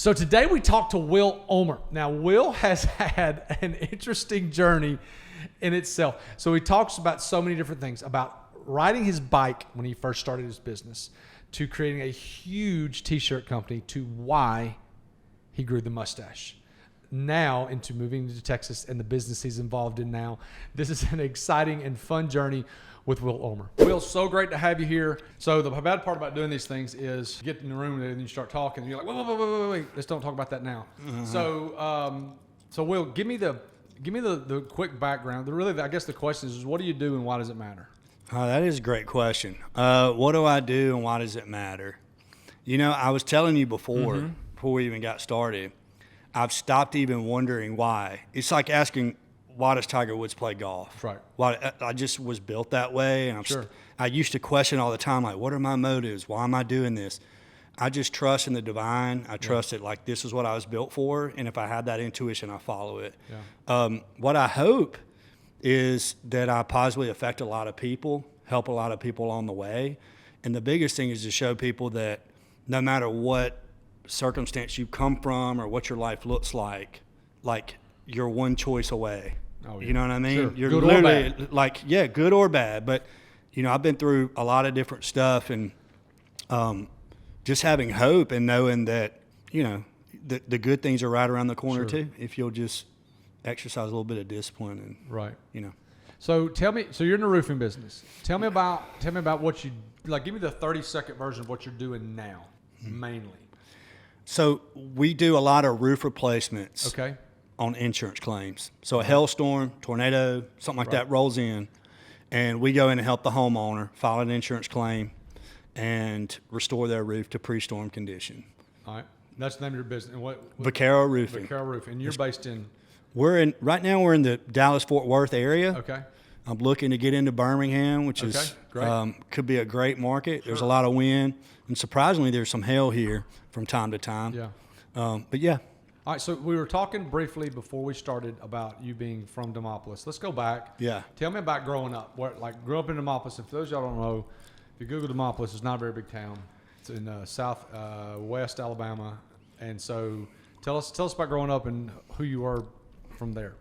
So today we talked to Will Ulmer. Now, Will has had an interesting journey in itself. So he talks about so many different things, about riding his bike when he first started his business, to creating a huge t-shirt company, to why he grew the mustache. Now into moving to Texas and the business he's involved in now. This is an exciting and fun journey with Will Ulmer. Will, so great to have you here. So the bad part about doing these things is you get in the room and then you start talking and you're like, wait, let's don't talk about that now. So Will, give me the quick background. I guess the question is what do you do and why does it matter? That is a great question. What do I do and why does it matter? You know, I was telling you before we even got started, I've stopped even wondering why. It's like asking, why does Tiger Woods play golf? Right. Why, I just was built that way. And Sure. I used to question all the time, like, what are my motives? Why am I doing this? I just trust in the divine. I trust that, like, this is what I was built for. And if I have that intuition, I follow it. Yeah. What I hope is that I positively affect a lot of people, help a lot of people along the way. And the biggest thing is to show people that no matter what circumstance you come from or what your life looks like you're one choice away. Oh, yeah. You know what I mean? Sure. You're Good or literally bad. like, yeah, good or bad. But, you know, I've been through a lot of different stuff and just having hope and knowing that, you know, the good things are right around the corner Sure. too, if you'll just exercise a little bit of discipline and, Right. you know. So tell me, so you're in the roofing business. Tell me about what you, like, give me the 30-second version of what you're doing now, mainly. So we do a lot of roof replacements. Okay. On insurance claims. So a hailstorm, tornado, something like that rolls in, and we go in and help the homeowner file an insurance claim and restore their roof to pre-storm condition. All right. That's the name of your business. And what Vaquero Roofing. Vaquero Roofing. And you're based in? Right now we're in the Dallas-Fort Worth area. Okay. I'm looking to get into Birmingham, which is great. Could be a great market. Sure. There's a lot of wind, and surprisingly, there's some hail here from time to time. Yeah. But yeah. All right, so we were talking briefly before we started about you being from Demopolis. Let's go back. Yeah. Tell me about growing up. Grew up in Demopolis. And for those of y'all don't know, if you Google Demopolis, it's not a very big town. It's in west Alabama. And so tell us about growing up and who you are from there.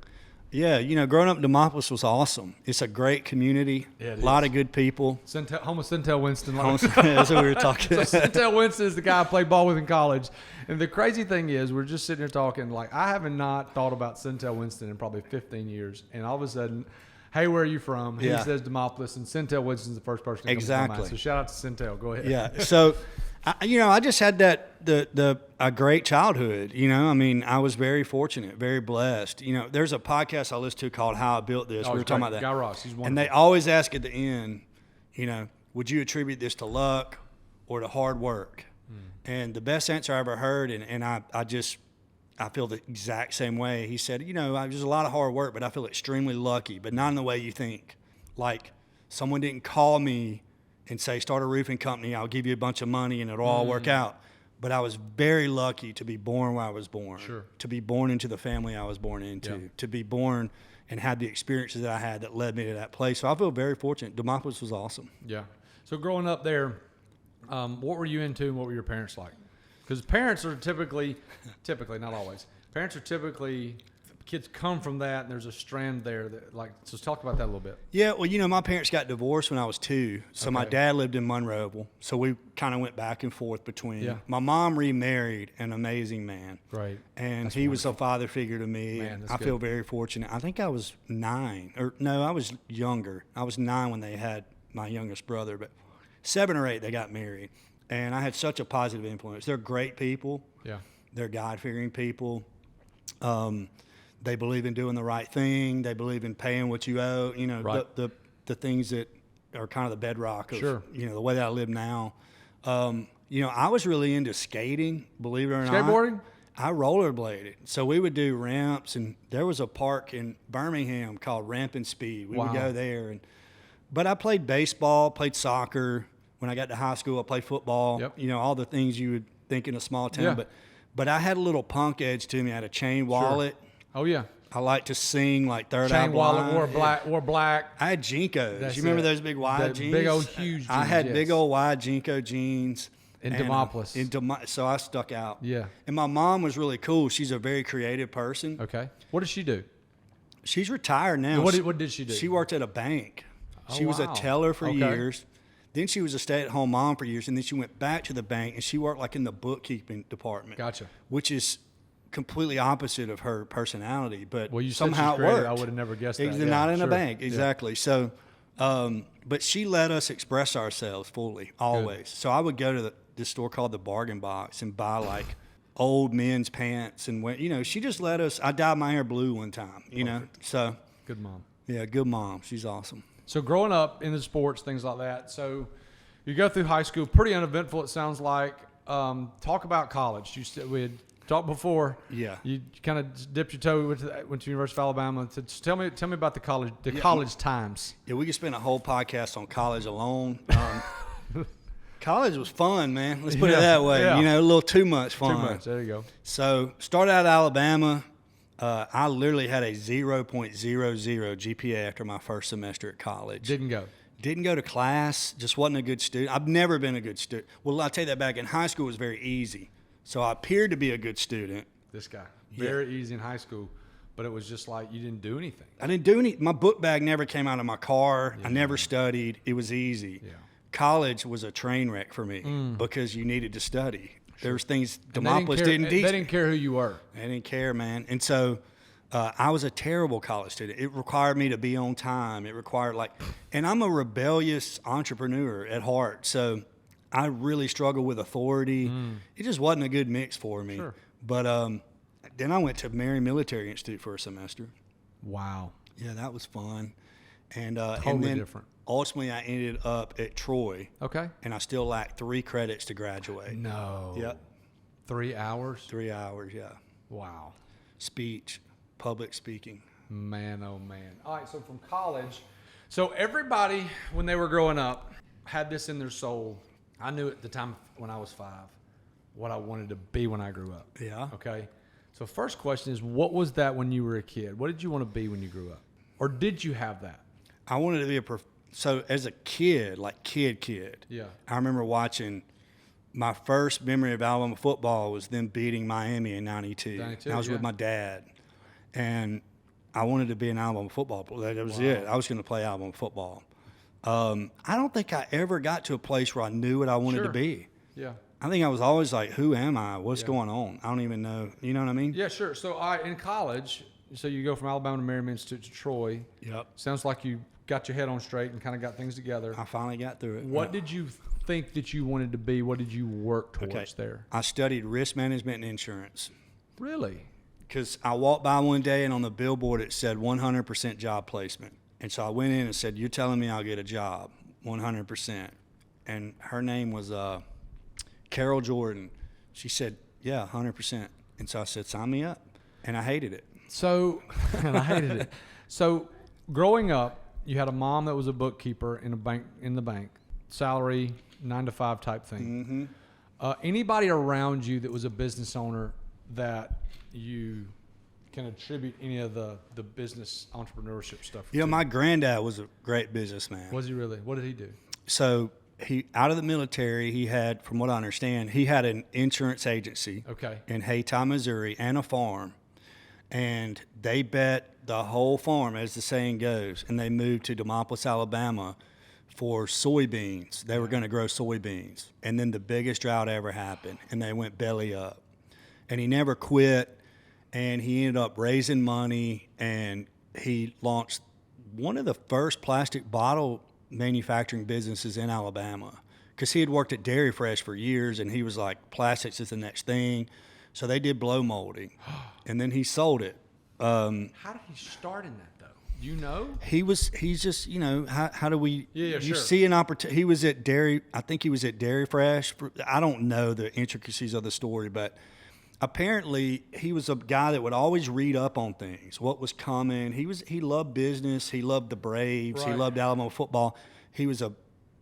Yeah, you know, growing up in Demopolis was awesome. It's a great community, Yeah, it a lot is. of good people. Home of Centel Winston. That's what we were talking So about. Centel Winston is the guy I played ball with in college. And the crazy thing is, we're just sitting here talking, like, I haven't not thought about Centel Winston in probably 15 years. And all of a sudden, hey, where are you from? He Yeah. says Demopolis, and Centel Winston's the first person that comes to my mind. Exactly. So shout out to Centel. Go ahead. Yeah, so, I just had a great childhood, you know. I mean, I was very fortunate, very blessed. You know, there's a podcast I listen to called How I Built This. Oh, We were talking about that. Guy Ross, he's wonderful. And they always ask at the end, you know, would you attribute this to luck or to hard work? And the best answer I ever heard, and I feel the exact same way. He said, you know, there's a lot of hard work, but I feel extremely lucky, but not in the way you think. Like, someone didn't call me and say, start a roofing company, I'll give you a bunch of money and it'll all work out. But I was very lucky to be born where I was born, Sure. to be born into the family I was born into, Yeah. to be born and had the experiences that I had that led me to that place. So I feel very fortunate. Demopolis was awesome. Yeah. So growing up there, what were you into and what were your parents like? Because parents are typically, not always, parents are typically, kids come from that and there's a strand there that, like, so talk about that a little bit. Yeah, well, you know, my parents got divorced when I was 2. So my Okay. dad lived in Monroeville. So we kind of went back and forth between. Yeah. My mom remarried an amazing man. Great. And That's he was a father figure to me. Man, and that's I feel good. very fortunate. I think I was 9. Or no, I was younger. I was 9 when they had my youngest brother. But 7 or 8, they got married. And I had such a positive influence. They're great people. Yeah. They're God-fearing people. They believe in doing the right thing. They believe in paying what you owe. You know, Right. the things that are kind of the bedrock of, Sure. you know, the way that I live now. You know, I was really into skating, believe it or not. Skateboarding? I rollerbladed. So we would do ramps, and there was a park in Birmingham called Ramp and Speed. We would Wow. go there. But I played baseball, played soccer. When I got to high school, I played football. Yep. You know, all the things you would think in a small town. Yeah. But I had a little punk edge to me. I had a chain wallet. Oh, yeah. I like to sing like Third Eye Chain wallet, Blind. wore black. I had Jinkos. That's You remember it. those big wide The jeans? big old huge I jeans, had yes. big old wide Jinko jeans. In And, Demopolis. So I stuck out. Yeah. And my mom was really cool. She's a very creative person. Okay. What does she do? She's retired now. What did she do? She worked at a bank. Oh, She was a wow. teller for Okay. years. Then she was a stay-at-home mom for years, and then she went back to the bank, and she worked like in the bookkeeping department. Gotcha. Which is completely opposite of her personality, but Well, you said somehow she's it creative. worked. I would have never guessed that. Exactly. Yeah, Not in sure. a bank, Yeah. exactly. So, but she let us express ourselves fully, always. So I would go to this store called the Bargain Box and buy like old men's pants, and she just let us. I dyed my hair blue one time, So Good mom. yeah, good mom. She's awesome. So growing up in the sports, things like that. So you go through high school, pretty uneventful. It sounds like. Talk about college. We had talked before. Yeah. You kind of dipped your toe, went to University of Alabama. So tell me about the college times. Yeah, we could spend a whole podcast on college alone. College was fun, man. Let's put it that way. Yeah. A little too much fun. Too much. There you go. So started out at Alabama. I literally had a 0.00 GPA after my first semester at college. Didn't go to class. Just wasn't a good student. I've never been a good student. Well, I'll take that back. In high school, it was very easy. So I appeared to be a good student. This guy. Very easy in high school, but it was just like you didn't do anything. I didn't do any. My book bag never came out of my car. I never studied. It was easy. Yeah. College was a train wreck for me because you needed to study. There was things And Demopolis didn't teach. They didn't care who you were. They didn't care, man. And so I was a terrible college student. It required me to be on time. It required and I'm a rebellious entrepreneur at heart. So I really struggled with authority. It just wasn't a good mix for me. Sure. But then I went to Marion Military Institute for a semester. Wow. Yeah, that was fun. And Totally and then different. ultimately I ended up at Troy. Okay. And I still lacked 3 credits to graduate. No. Yep. 3 hours? 3 hours, yeah. Wow. Speech, public speaking. Man, oh man. All right, so from college, so everybody, when they were growing up, had this in their soul. I knew at the time when I was 5 what I wanted to be when I grew up. Yeah. Okay. So first question is, what was that when you were a kid? What did you want to be when you grew up? Or did you have that? I wanted to be so as a kid, like kid. Yeah. I remember watching. My first memory of Alabama football was them beating Miami in '92. 92, I was with my dad, and I wanted to be an Alabama football player. That was it. I was going to play Alabama football. I don't think I ever got to a place where I knew what I wanted to be. Yeah. I think I was always like, who am I? What's going on? I don't even know. You know what I mean? Yeah, sure. So in college, so you go from Alabama to Marion Institute to Troy. Yep. Sounds like you got your head on straight and kind of got things together. I finally got through it. What did you think that you wanted to be? What did you work towards there? I studied risk management and insurance. Really? Because I walked by one day and on the billboard it said 100% job placement. And so I went in and said, you're telling me I'll get a job, 100%. And her name was Carol Jordan. She said, yeah, 100%. And so I said, sign me up. And I hated it. So, and I hated it. So growing up, you had a mom that was a bookkeeper in the bank, salary, 9 to 5 type thing. Mm-hmm. Anybody around you that was a business owner that you can attribute any of the business entrepreneurship stuff to? My granddad was a great businessman. Was he really? What did he do? So he, out of the military, he had, from what I understand, he had an insurance agency in Haytime, Missouri, and a farm. And they bet the whole farm, as the saying goes, and they moved to Demopolis, Alabama for soybeans. They were going to grow soybeans. And then the biggest drought ever happened, and they went belly up. And he never quit, and he ended up raising money, and he launched one of the first plastic bottle manufacturing businesses in Alabama, because he had worked at Dairy Fresh for years, and he was like, plastics is the next thing. So they did blow molding, and then he sold it. How did he start in that, though? Do you know? He's just, how do we, you sure. See an opportunity. He was at I think he was at Dairy Fresh. I don't know the intricacies of the story, but apparently he was a guy that would always read up on things, what was coming. He loved business. He loved the Braves. Right. He loved Alabama football. He was a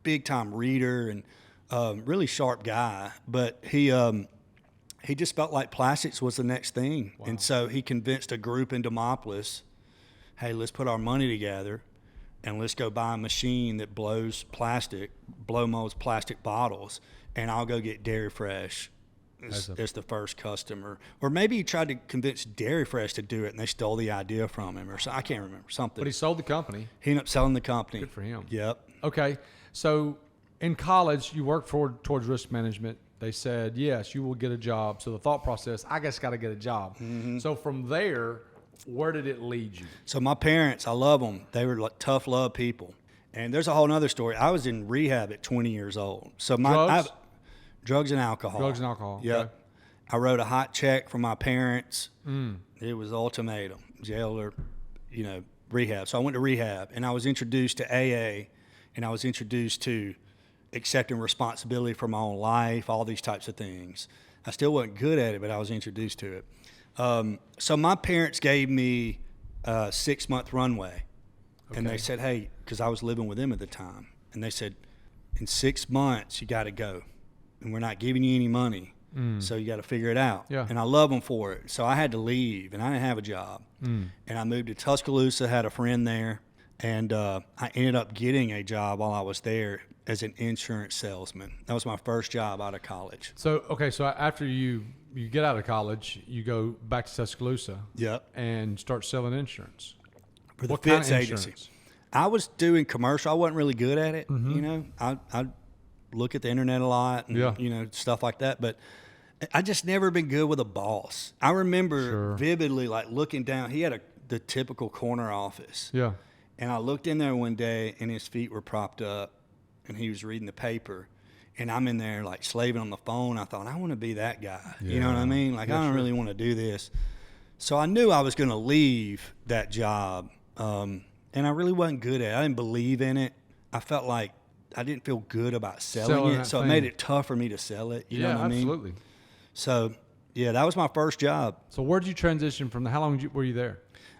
big time reader and really sharp guy, but he just felt like plastics was the next thing. Wow. And so he convinced a group in Demopolis, hey, let's put our money together and let's go buy a machine that blow molds plastic bottles. and I'll go get Dairy Fresh as the first customer. Or maybe he tried to convince Dairy Fresh to do it, and they stole the idea from him, or so, I can't remember, something. But he sold the company. He ended up selling the company. Good for him. Yep. Okay, so in college, you worked towards risk management. They said, yes, you will get a job. So the thought process, I guess, got to get a job. Mm-hmm. So from there, where did it lead you? So my parents, I love them. They were like tough love people. And there's a whole nother story. I was in rehab at 20 years old. So drugs and alcohol. Drugs and alcohol. Yep. Okay. I wrote a hot check from my parents. It was ultimatum, jail or, rehab. So I went to rehab, and I was introduced to AA, and I was introduced to accepting responsibility for my own life, all these types of things. I still wasn't good at it, but I was introduced to it. So my parents gave me a 6-month runway, and they said, hey, because I was living with them at the time, and they said, in 6 months, you got to go, and we're not giving you any money. So you got to figure it out. Yeah. And I love them for it. So I had to leave, and I didn't have a job. And I moved to Tuscaloosa, had a friend there, and I ended up getting a job while I was there as an insurance salesman. That was my first job out of college. So after you get out of college, you go back to Tuscaloosa. Yep. And start selling insurance. For the What kind Fitz of agency. insurance? I was doing commercial. I wasn't really good at it. I look at the internet a lot and, stuff like that. But I just never been good with a boss. I remember vividly like looking down. He had the typical corner office. Yeah. And I looked in there one day, and his feet were propped up, and he was reading the paper. And I'm in there like slaving on the phone. I thought, I want to be that guy. Yeah. You know what I mean? Like, I don't really want to do this. So I knew I was going to leave that job. And I really wasn't good at it. I didn't believe in it. I felt like I didn't feel good about selling it. So it made it tough for me to sell it. You know what I mean? Absolutely. So, yeah, that was my first job. So where did you transition from? How long were you there?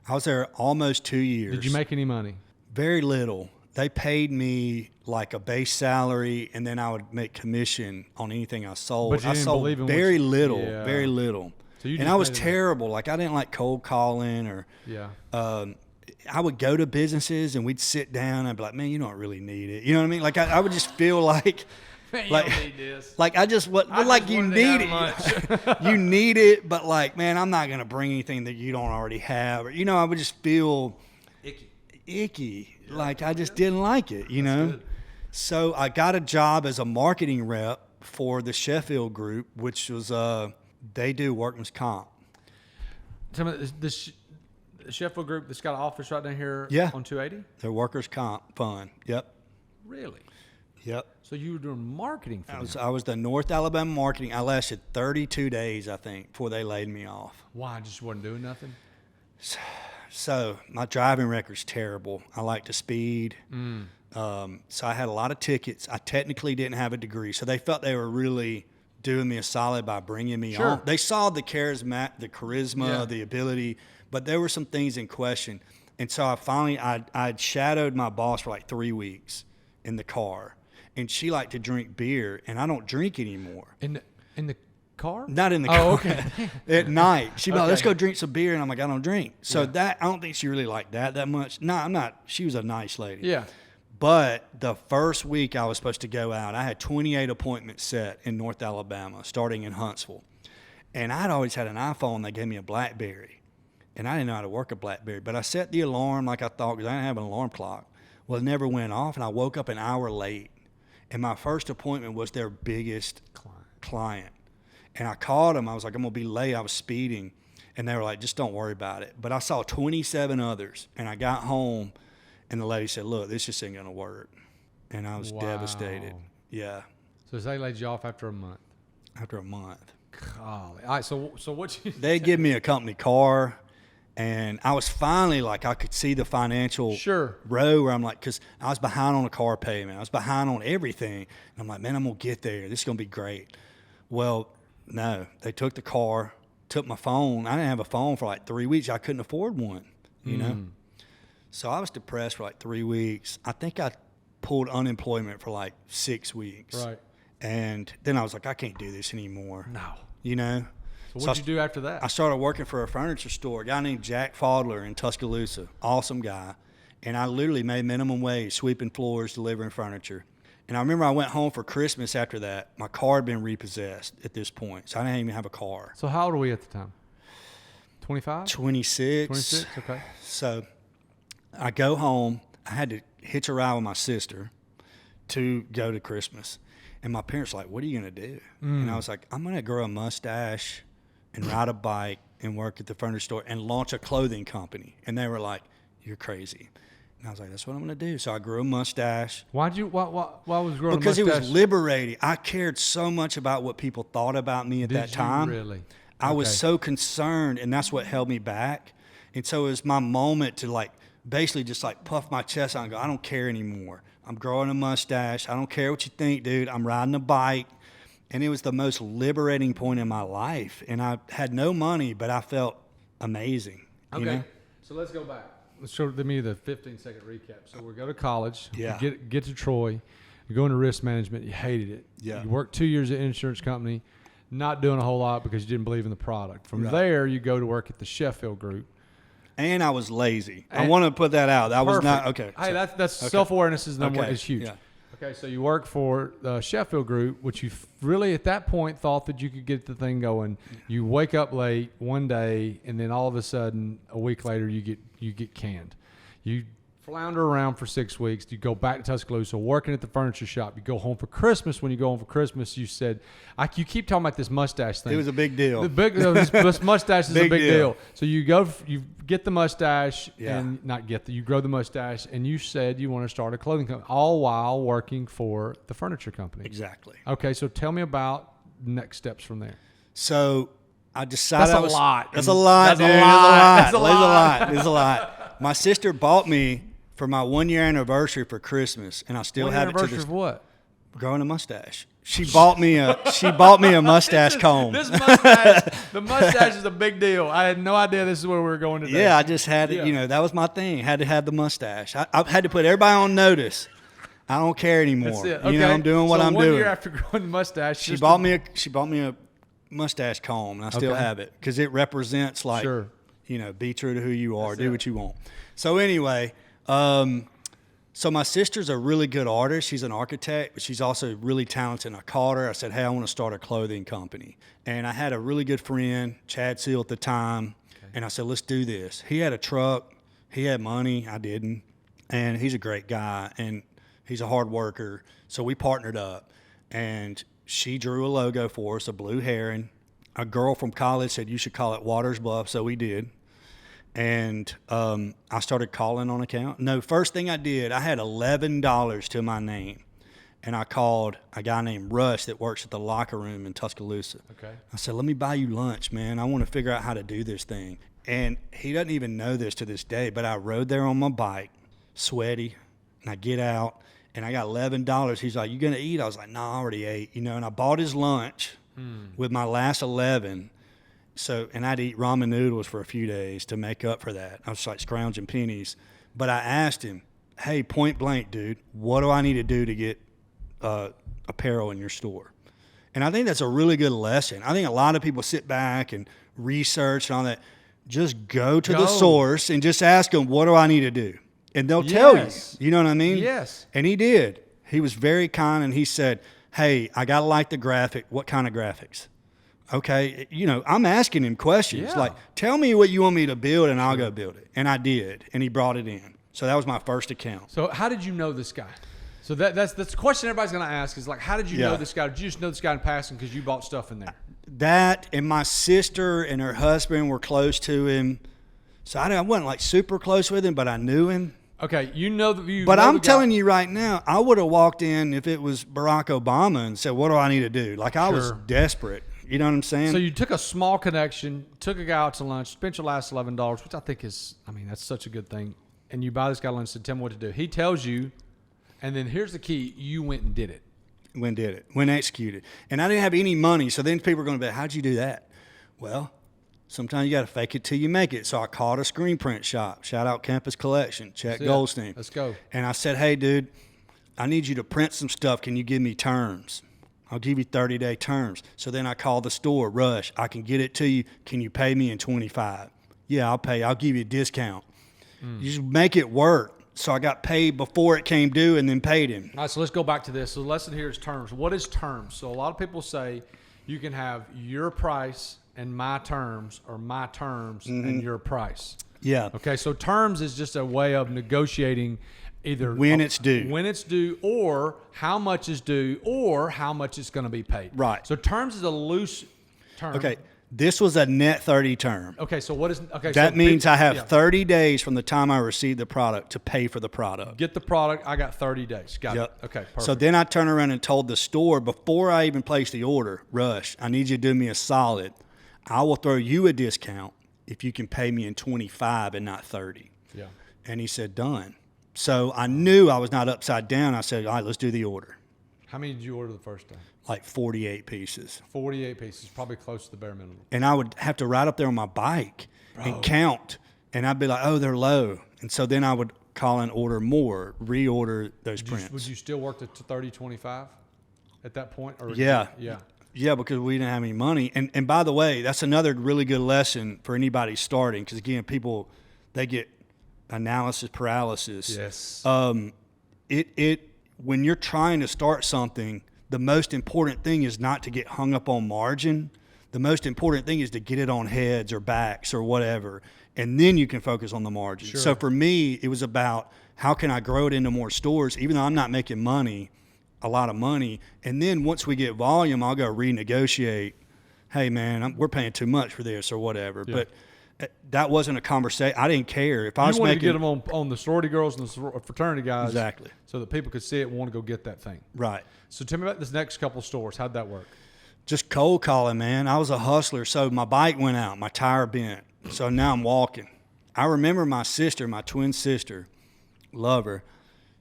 I was there almost 2 years. Did you make any money? Very little. They paid me like a base salary, and then I would make commission on anything I sold. But you didn't sold believe in very little, Yeah. very little. So you and just I was made it- terrible. Like, I didn't like cold calling or I would go to businesses and we'd sit down and I'd be like, man, you don't really need it. You know what I mean? Like, I would just feel like, Man, you like, don't need this. like I just like you wanted to need have it. You need it, but like, man, I'm not gonna bring anything that you don't already have. Or, I would just feel icky. Like I just didn't like it. Good. So I got a job as a marketing rep for the Sheffield Group, which was they do workman's comp. Tell me, this Sheffield Group that's got an office right down here on 280? They're workers' comp fund. Yep. Really? Yep. So you were doing marketing for them? I was the North Alabama marketing. I lasted 32 days, I think, before they laid me off. Why? Just wasn't doing nothing? So my driving record's terrible. I like to speed. So I had a lot of tickets. I technically didn't have a degree. So they felt they were really doing me a solid by bringing me on. They saw the charisma, the ability, but there were some things in question. And so I'd shadowed my boss for like 3 weeks in the car. And she liked to drink beer, and I don't drink anymore. In the car? Not in the car. Oh, okay. At night. She'd be like, let's go drink some beer. And I'm like, I don't drink. So I don't think she really liked that much. No, I'm not. She was a nice lady. Yeah. But the first week I was supposed to go out, I had 28 appointments set in North Alabama, starting in Huntsville. And I'd always had an iPhone. They gave me a BlackBerry. And I didn't know how to work a BlackBerry. But I set the alarm like I thought because I didn't have an alarm clock. Well, it never went off, and I woke up an hour late. And my first appointment was their biggest client. And I called them. I was like, I'm going to be late. I was speeding. And they were like, just don't worry about it. But I saw 27 others. And I got home, and the lady said, look, this just ain't going to work. And I was devastated. Yeah. So they laid you off after a month? After a month. Golly. All right, so what you... They give me a company car. And I was finally like, I could see the financial row where I'm like, because I was behind on a car payment. I was behind on everything. And I'm like, man, I'm going to get there. This is going to be great. Well, no, they took the car, took my phone. I didn't have a phone for like 3 weeks. I couldn't afford one, you know? So I was depressed for like 3 weeks. I think I pulled unemployment for like 6 weeks. Right. And then I was like, I can't do this anymore. No. You know? So what did you do after that? I started working for a furniture store, a guy named Jack Fodler in Tuscaloosa, awesome guy. And I literally made minimum wage, sweeping floors, delivering furniture. And I remember I went home for Christmas after that. My car had been repossessed at this point, so I didn't even have a car. So how old were we at the time? 25? 26. 26, okay. So I go home. I had to hitch a ride with my sister to go to Christmas. And my parents were like, what are you going to do? And I was like, I'm going to grow a mustache and ride a bike and work at the furniture store and launch a clothing company. And they were like, you're crazy. And I was like, that's what I'm going to do. So I grew a mustache. Why was growing Because a mustache? it was liberating. I cared so much about what people thought about me at that time. Really? I was Okay. so concerned, and that's what held me back. And so it was my moment to like basically just like puff my chest out and go, I don't care anymore. I'm growing a mustache. I don't care what you think, dude. I'm riding a bike. And it was the most liberating point in my life. And I had no money, but I felt amazing. Okay. You know? So let's go back. Let's show me the 15-second recap. So we go to college. Yeah. You get to Troy. You go into risk management. You hated it. Yeah. You worked 2 years at an insurance company, not doing a whole lot because you didn't believe in the product. From Right. there, you go to work at the Sheffield Group. And I was lazy. I And- want to put that out. I was not, Perfect. okay. Hey, so- that's okay. self-awareness is number one. Okay, It's huge. yeah. Okay, so you work for the Sheffield Group, which you really at that point thought that you could get the thing going. You wake up late one day, and then all of a sudden, a week later, you get canned. You flounder around for 6 weeks. You go back to Tuscaloosa, working at the furniture shop. You go home for Christmas. When you go home for Christmas, you said, you keep talking about this mustache thing. It was a big deal. This mustache is a Big big deal. deal. So you get the mustache Yeah. and you grow the mustache, and you said you want to start a clothing company, all while working for the furniture company. Exactly. Okay, so tell me about next steps from there. So I decided That's a lot. That's a lot, That's a dude. lot. That's That's a a lot. It's a lot. My sister bought me for my 1 year anniversary for Christmas, and I still What have it to anniversary this. of what? Growing a mustache. She bought me a mustache comb. This mustache, the mustache is a big deal. I had no idea this is where we were going today. Yeah, I just had it. Yeah. You know, that was my thing. Had to have the mustache. I had to put everybody on notice. I don't care anymore. That's it. Okay. You know, I'm doing what so I'm 1 doing. year after growing the mustache, She bought me a mustache comb, and I still Okay. have it because it represents like, Sure. you know, be true to who you are, That's do it. what you want. So anyway, so my sister's a really good artist. She's an architect, but she's also really talented. And I called her. I said, hey, I want to start a clothing company. And I had a really good friend, Chad Seal at the time, and I said, let's do this. He had a truck. He had money. I didn't. And he's a great guy, and he's a hard worker. So we partnered up, and she drew a logo for us, a blue heron. A girl from college said, you should call it Waters Bluff, so we did. And I started calling on account. No, first thing I did, I had $11 to my name. And I called a guy named Russ that works at the locker room in Tuscaloosa. Okay. I said, let me buy you lunch, man. I want to figure out how to do this thing. And he doesn't even know this to this day, but I rode there on my bike, sweaty, and I get out, and I got $11. He's like, you going to eat? I was like, no, I already ate, you know. And I bought his lunch with my last 11. So, and I'd eat ramen noodles for a few days to make up for that. I was like scrounging pennies. But I asked him, hey, point blank, dude, what do I need to do to get apparel in your store? And I think that's a really good lesson. I think a lot of people sit back and research and all that. Just go to the source and just ask them, what do I need to do? And they'll tell you. You know what I mean? Yes. And he did. He was very kind, and he said, hey, I got to like the graphic. What kind of graphics? Okay, you know, I'm asking him questions. Yeah. Like, tell me what you want me to build, and I'll go build it. And I did, and he brought it in. So that was my first account. So how did you know this guy? So that's the question everybody's going to ask is like, how did you know this guy? Did you just know this guy in passing because you bought stuff in there? That and my sister and her husband were close to him. So I wasn't like super close with him, but I knew him. Okay, you know that you. But I'm telling you right now, I would have walked in if it was Barack Obama and said, what do I need to do? Like I was desperate. You know what I'm saying? So you took a small connection, took a guy out to lunch, spent your last $11, which I think is, I mean, that's such a good thing. And you buy this guy lunch and said, tell me what to do. He tells you, and then here's the key, you went and did it. Went executed. And I didn't have any money, so then people are going to be, how'd you do that? Well, sometimes you got to fake it till you make it. So I called a screen print shop. Shout out Campus Collection. Chet Goldstein. Let's go. And I said, hey, dude, I need you to print some stuff. Can you give me terms? I'll give you 30-day terms. So then I called the store, Rush, I can get it to you. Can you pay me in 25? Yeah, I'll pay. I'll give you a discount. You just make it work. So I got paid before it came due and then paid him. All right, so let's go back to this. So the lesson here is terms. What is terms? So a lot of people say you can have your price and my terms, or my terms and your price. Yeah. Okay, so terms is just a way of negotiating either When it's due, or how much is due, or how much is going to be paid. Right. So terms is a loose term. Okay. This was a net 30 term. Okay, so what is okay? That means I have yeah. 30 days from the time I receive the product to pay for the product. Get the product. I got 30 days. Got Yep. it. Okay, perfect. So then I turned around and told the store, before I even placed the order, Rush, I need you to do me a solid. I will throw you a discount if you can pay me in 25 and not 30. Yeah. And he said, done. So I knew I was not upside down. I said, all right, let's do the order. How many did you order the first time? Like 48 pieces. 48 pieces, probably close to the bare minimum. And I would have to ride up there on my bike and count. And I'd be like, oh, they're low. And so then I would call and order more, reorder those prints. Would you still work to 30, 25 at that point? Or Yeah. Yeah. Yeah, because we didn't have any money. And by the way, that's another really good lesson for anybody starting. Because again, people, they get analysis paralysis. Yes. When you're trying to start something, the most important thing is not to get hung up on margin. The most important thing is to get it on heads or backs or whatever, and then you can focus on the margin. Sure. So for me, it was about how can I grow it into more stores, even though I'm not making money, a lot of money. And then once we get volume, I'll go renegotiate. Hey, man, we're paying too much for this or whatever. Yeah. But that wasn't a conversation. I didn't care. If I You was wanted making, to get them on the sorority girls and the fraternity guys. Exactly. So that people could see it and want to go get that thing. right. So tell me about this next couple of stores. How'd that work? Just cold calling, man. I was a hustler. So my bike went out, my tire bent. So now I'm walking. I remember my sister, my twin sister, love her.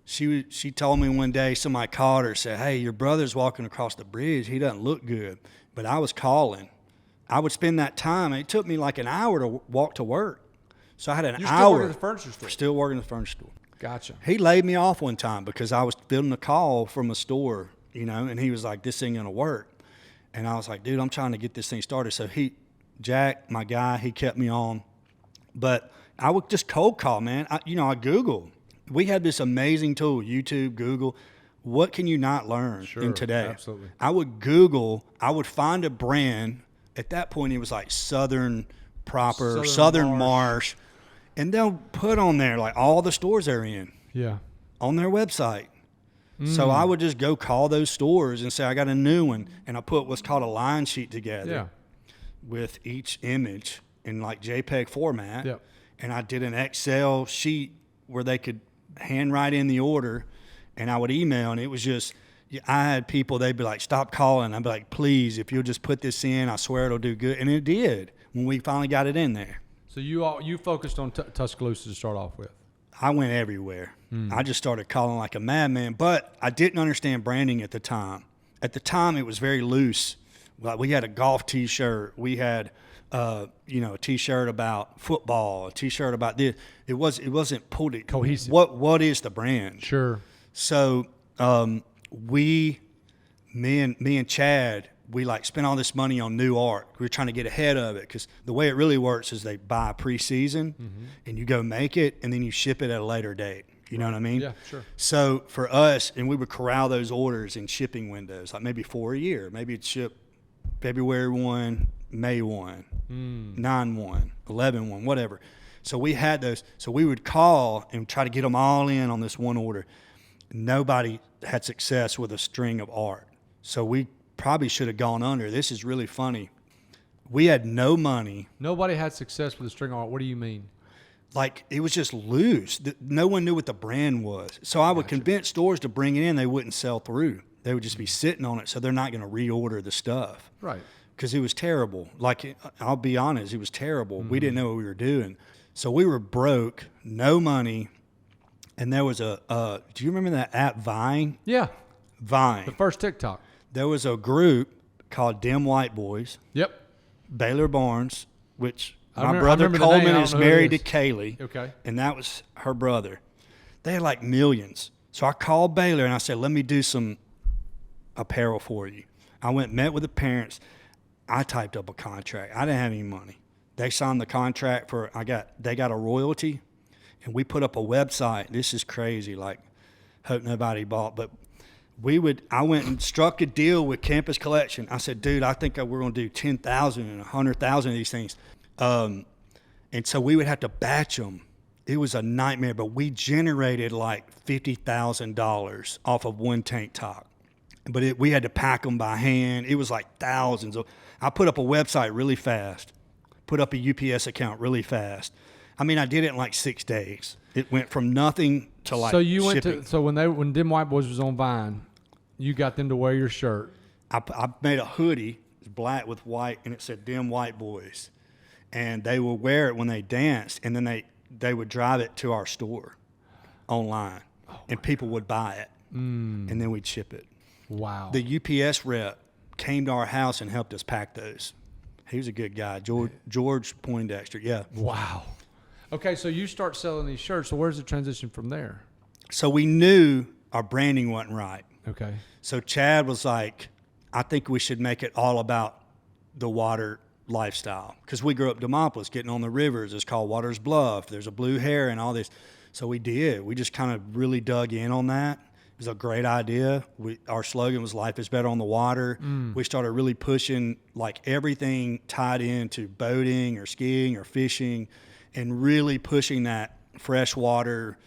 She told me one day, somebody called her and said, hey, your brother's walking across the bridge. He doesn't look good. But I was calling. I would spend that time. And it took me like an hour to walk to work. So I had an You're hour. still working at the furniture store. Still working at the furniture store. Gotcha. He laid me off one time because I was building a call from a store, and he was like, this ain't going to work. And I was like, dude, I'm trying to get this thing started. So Jack, my guy, he kept me on. But I would just cold call, man. I Google. We had this amazing tool, YouTube, Google. What can you not learn in today? Absolutely. I would Google. I would find a brand. At that point, it was like Southern Marsh. And they'll put on there like all the stores they're in Yeah. on their website. So I would just go call those stores and say, I got a new one. And I put what's called a line sheet together Yeah. with each image in like JPEG format. Yep. And I did an Excel sheet where they could handwrite in the order, and I would email. And it was just, I had people, they'd be like, stop calling. I'd be like, please, if you'll just put this in, I swear it'll do good. And it did when we finally got it in there. So you focused on Tuscaloosa to start off with. I went everywhere. I just started calling like a madman, but I didn't understand branding at the time. At the time, it was very loose. Like we had a golf T-shirt. We had, a T-shirt about football, a T-shirt about this. It wasn't pulled cohesive. What is the brand? Sure. So me and Chad, we like spent all this money on new art. We were trying to get ahead of it because the way it really works is they buy pre-season and you go make it and then you ship it at a later date. You know what I mean? Yeah, sure. So for us, and we would corral those orders in shipping windows, like maybe 4 a year. Maybe it'd ship February 1, May 1, 9/1, 11/1, whatever. So we had those. So we would call and try to get them all in on this one order. Nobody had success with a string of art. So we probably should have gone under. This is really funny. We had no money. Nobody had success with the string art. What do you mean? Like, it was just loose. No one knew what the brand was. So I would convince stores to bring it in. They wouldn't sell through. They would just be sitting on it, so they're not going to reorder the stuff. Right. Because it was terrible. Like, I'll be honest, it was terrible. We didn't know what we were doing. So we were broke, no money, and there was do you remember that app Vine? Yeah. Vine. The first TikTok. There was a group called Dim White Boys, Yep. Baylor Barnes, which I my remember brother the name. I Coleman don't is know who it married to is. Kaylee. Okay. And that was her brother. They had like millions. So I called Baylor and I said, let me do some apparel for you. I went, met with the parents. I typed up a contract. I didn't have any money. They signed the contract they got a royalty, and we put up a website. This is crazy. Like, hope nobody bought, but I went and struck a deal with Campus Collection. I said, dude, I think we're going to do 10,000 and 100,000 of these things. And so we would have to batch them. It was a nightmare, but we generated like $50,000 off of one tank top. But we had to pack them by hand. It was like thousands. I put up a website really fast, put up a UPS account really fast. I mean, I did it in like 6 days. It went from nothing to like So you went shipping. to, so when Dim White Boys was on Vine, you got them to wear your shirt. I made a hoodie, it was black with white, and it said Dim White Boys. And they would wear it when they danced, and then they would drive it to our store online, and people would buy it, and then we'd ship it. Wow. The UPS rep came to our house and helped us pack those. He was a good guy, George Poindexter, yeah. Wow. Okay, so you start selling these shirts. So where's the transition from there? So we knew our branding wasn't right. Okay. So Chad was like, I think we should make it all about the water lifestyle. Because we grew up Demopolis, getting on the rivers. It's called Water's Bluff. There's a blue heron and all this. So we did. We just kind of really dug in on that. It was a great idea. Our slogan was life is better on the water. We started really pushing like everything tied into boating or skiing or fishing, and really pushing that freshwater,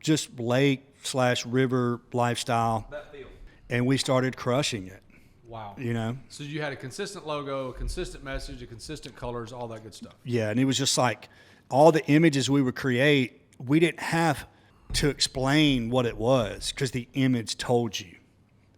just lake/river lifestyle. That feel. And we started crushing it. Wow. You know? So you had a consistent logo, a consistent message, a consistent colors, all that good stuff. Yeah, and it was just like all the images we would create, we didn't have to explain what it was because the image told you.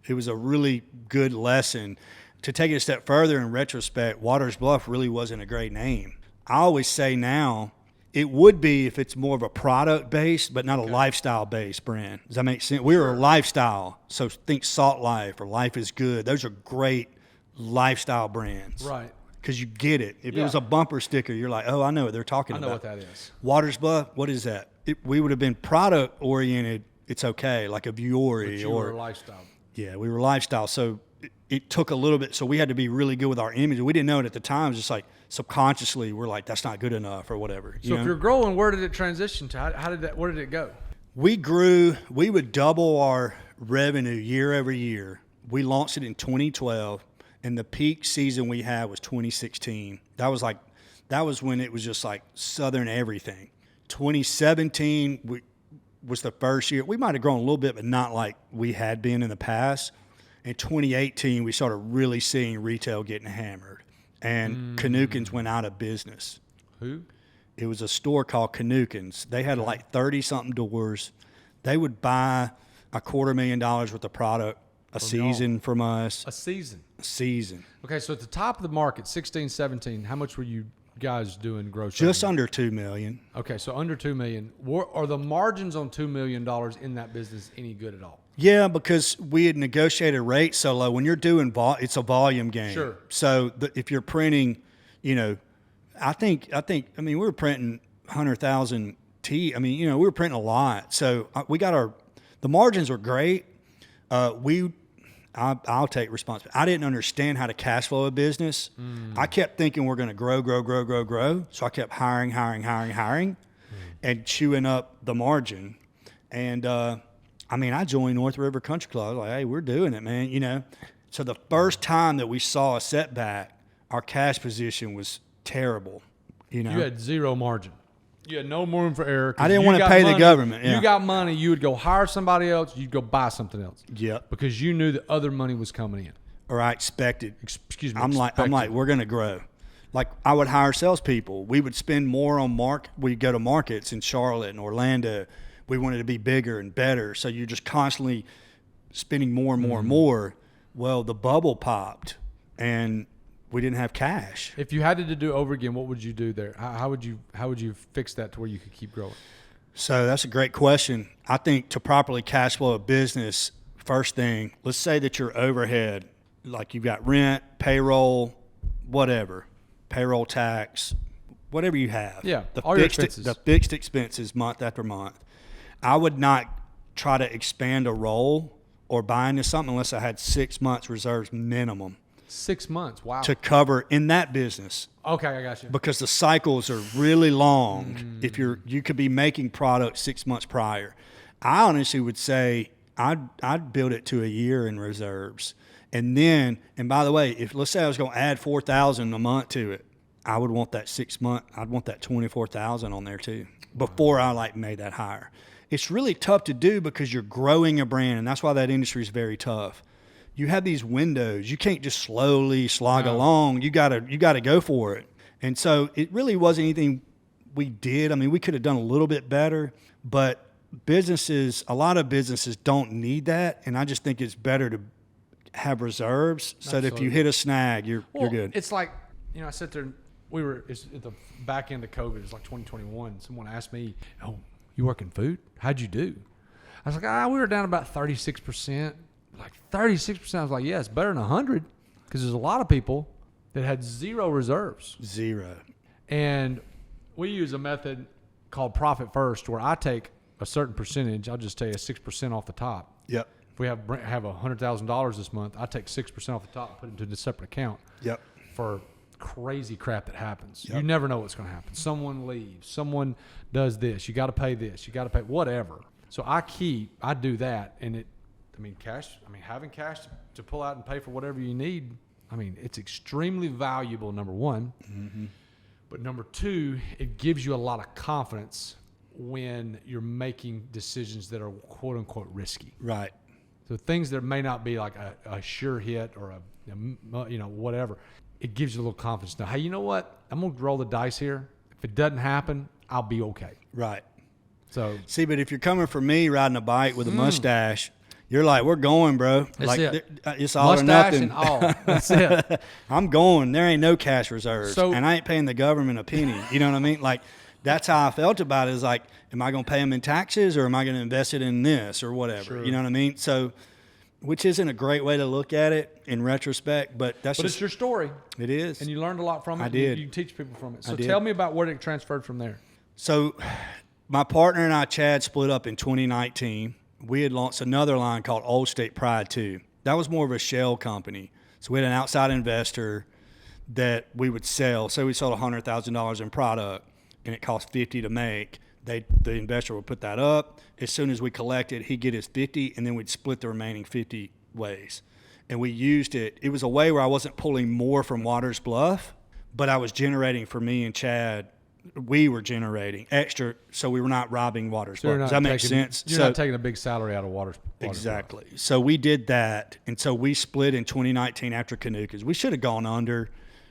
It was a really good lesson. To take it a step further, in retrospect, Waters Bluff really wasn't a great name. I always say now, it would be if it's more of a product-based, but not a lifestyle-based brand. Does that make sense? We were a lifestyle, so think Salt Life or Life is Good. Those are great lifestyle brands. Right. Because you get it. If it was a bumper sticker, you're like, oh, I know what they're talking about. I know what that is. Waters Bluff, what is that? We would have been product-oriented, it's okay, like a Vuori. But you were a lifestyle. Yeah, we were lifestyle. So it took a little bit. So we had to be really good with our image. We didn't know it at the time. It was just like subconsciously we're like, that's not good enough or whatever. So if you're growing, where did it transition to? Where did it go? We grew. We would double our revenue year over year. We launched it in 2012, and the peak season we had was 2016. That was when it was just like Southern everything. 2017 was the first year. We might have grown a little bit, but not like we had been in the past. In 2018, we started really seeing retail getting hammered, and Canuckins went out of business. Who? It was a store called Canuckins. They had like 30-something doors. They would buy $250,000 worth of product a season from us. A season. A season. Okay, so at the top of the market, 16, 17, how much were you guys doing gross Just revenue? under $2 million. Okay, so under $2 million. Are the margins on $2 million in that business any good at all? Yeah, because we had negotiated rates so low. When you're doing it's a volume game. Sure. So if you're printing, I mean, we were printing 100,000 we were printing a lot. So we got the margins were great. I'll take responsibility. I didn't understand how to cash flow a business. I kept thinking we're going to grow. So I kept hiring, and chewing up the margin. And I joined North River Country Club. I was like, hey, we're doing it, man. So the first time that we saw a setback, our cash position was terrible. You had zero margin. You had no room for error. I didn't want to pay the government. Yeah. You got money. You would go hire somebody else. You'd go buy something else. Yep. Because you knew that other money was coming in. Or I expected. Excuse me. I'm like, we're going to grow. Like I would hire salespeople. We would spend more on we'd go to markets in Charlotte and Orlando. We wanted to be bigger and better. So you're just constantly spending more and more and more. Well, the bubble popped and we didn't have cash. If you had to do over again, what would you do there? How would you fix that to where you could keep growing? So that's a great question. I think to properly cash flow a business, first thing, let's say that your overhead, like you've got rent, payroll, whatever, payroll tax, whatever you have. Yeah, all your expenses. The fixed expenses month after month. I would not try to expand a role or buy into something unless I had 6 months reserves minimum. 6 months. Wow. to cover in that business. Okay, I got you. Because the cycles are really long. If you could be making product 6 months prior. I honestly would say I'd build it to a year in reserves. And by the way, if let's say I was going to add 4,000 a month to it, I would want that 6 month. I'd want that 24,000 on there too before I made that higher. It's really tough to do because you're growing a brand, and that's why that industry is very tough. You have these windows. You can't just slowly slog along. You gotta go for it. And so it really wasn't anything we did. I mean, we could have done a little bit better, but a lot of businesses don't need that. And I just think it's better to have reserves so that if you hit a snag, you're good. It's like, I sit there, it's at the back end of COVID, it's like 2021. Someone asked me, "Oh, you work in food? How'd you do?" I was like, we were down about 36%. Like 36%. I was like, yeah, it's better than 100, because there's a lot of people that had zero reserves. Zero. And we use a method called profit first, where I take a certain percentage. I'll just tell you 6% off the top. Yep. If we have $100,000 this month, I take 6% off the top and put it into a separate account. Yep. For crazy crap that happens. Yep. You never know what's going to happen. Someone leaves. Someone does this. You got to pay this. You got to pay whatever. So I do that, and having cash to pull out and pay for whatever you need, it's extremely valuable, number one. Mm-hmm. But number two, it gives you a lot of confidence when you're making decisions that are quote unquote risky. Right. So things that may not be like a sure hit or whatever. It gives you a little confidence. Now, hey, you know what? I'm going to roll the dice here. If it doesn't happen, I'll be okay. Right. So see, but if you're coming from me riding a bike with a mustache, you're like, we're going, bro. That's it. It's all mustache or nothing. And all. That's it. I'm going. There ain't no cash reserves, So, and I ain't paying the government a penny. You know what I mean? Like, that's how I felt about it. Is like, am I going to pay them in taxes, or am I going to invest it in this or whatever? Sure. You know what I mean? So, which isn't a great way to look at it in retrospect, but it's your story. It is. And you learned a lot from it. I did. You teach people from it. So I did. tell me about where it transferred from there. So my partner and I, Chad, split up in 2019. We had launched another line called Old State Pride 2. That was more of a shell company. So we had an outside investor that we would sell. So we sold $100,000 in product, and it cost $50 to make. The investor would put that up. As soon as we collected, he'd get his 50, and then we'd split the remaining 50 ways. And we used it. It was a way where I wasn't pulling more from Waters Bluff, but I was generating for me and Chad. We were generating extra, so we were not robbing Waters Bluff. Does that make sense? You're not taking a big salary out of Waters exactly. Bluff. So we did that, and so we split in 2019 after Canucas. We should have gone under.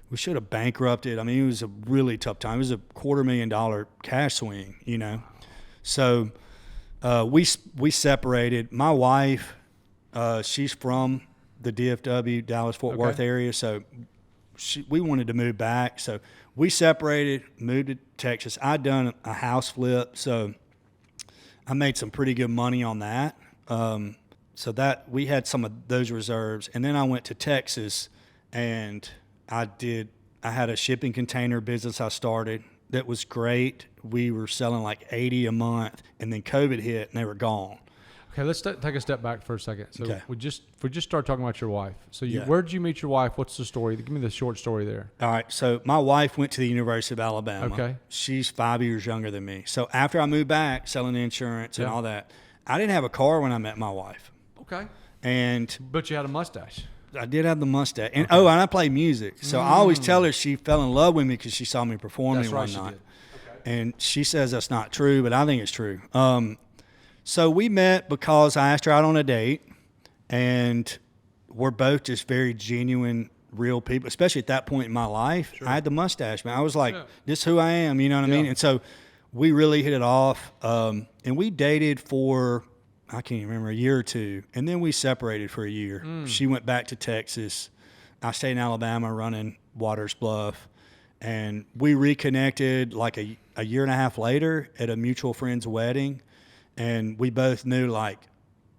We should have bankrupted. It was a really tough time. It was a $250,000 cash swing, So we separated. My wife, she's from the DFW, Dallas-Fort Worth area, so we wanted to move back. So we separated, moved to Texas. I'd done a house flip, so I made some pretty good money on that. So that we had some of those reserves. And then I went to Texas, and I had a shipping container business I started that was great. We were selling like 80 a month, and then COVID hit, and they were gone. Okay, let's take a step back for a second. So okay. we just start talking about your wife. So where did you meet your wife? What's the story? Give me the short story there. All right. So my wife went to the University of Alabama. Okay. She's 5 years younger than me. So after I moved back, selling insurance and all that, I didn't have a car when I met my wife. Okay. But you had a mustache. I did have the mustache. And and I play music. So I always tell her she fell in love with me because she saw me performing one night. Okay. And she says that's not true, but I think it's true. So we met because I asked her out on a date, and we're both just very genuine, real people, especially at that point in my life. Sure. I had the mustache, man. I was like, this is who I am, you know what I mean? And so we really hit it off. And we dated for, I can't even remember, a year or two. And then we separated for a year. She went back to Texas. I stayed in Alabama running Waters Bluff. And we reconnected like a year and a half later at a mutual friend's wedding. And we both knew, like,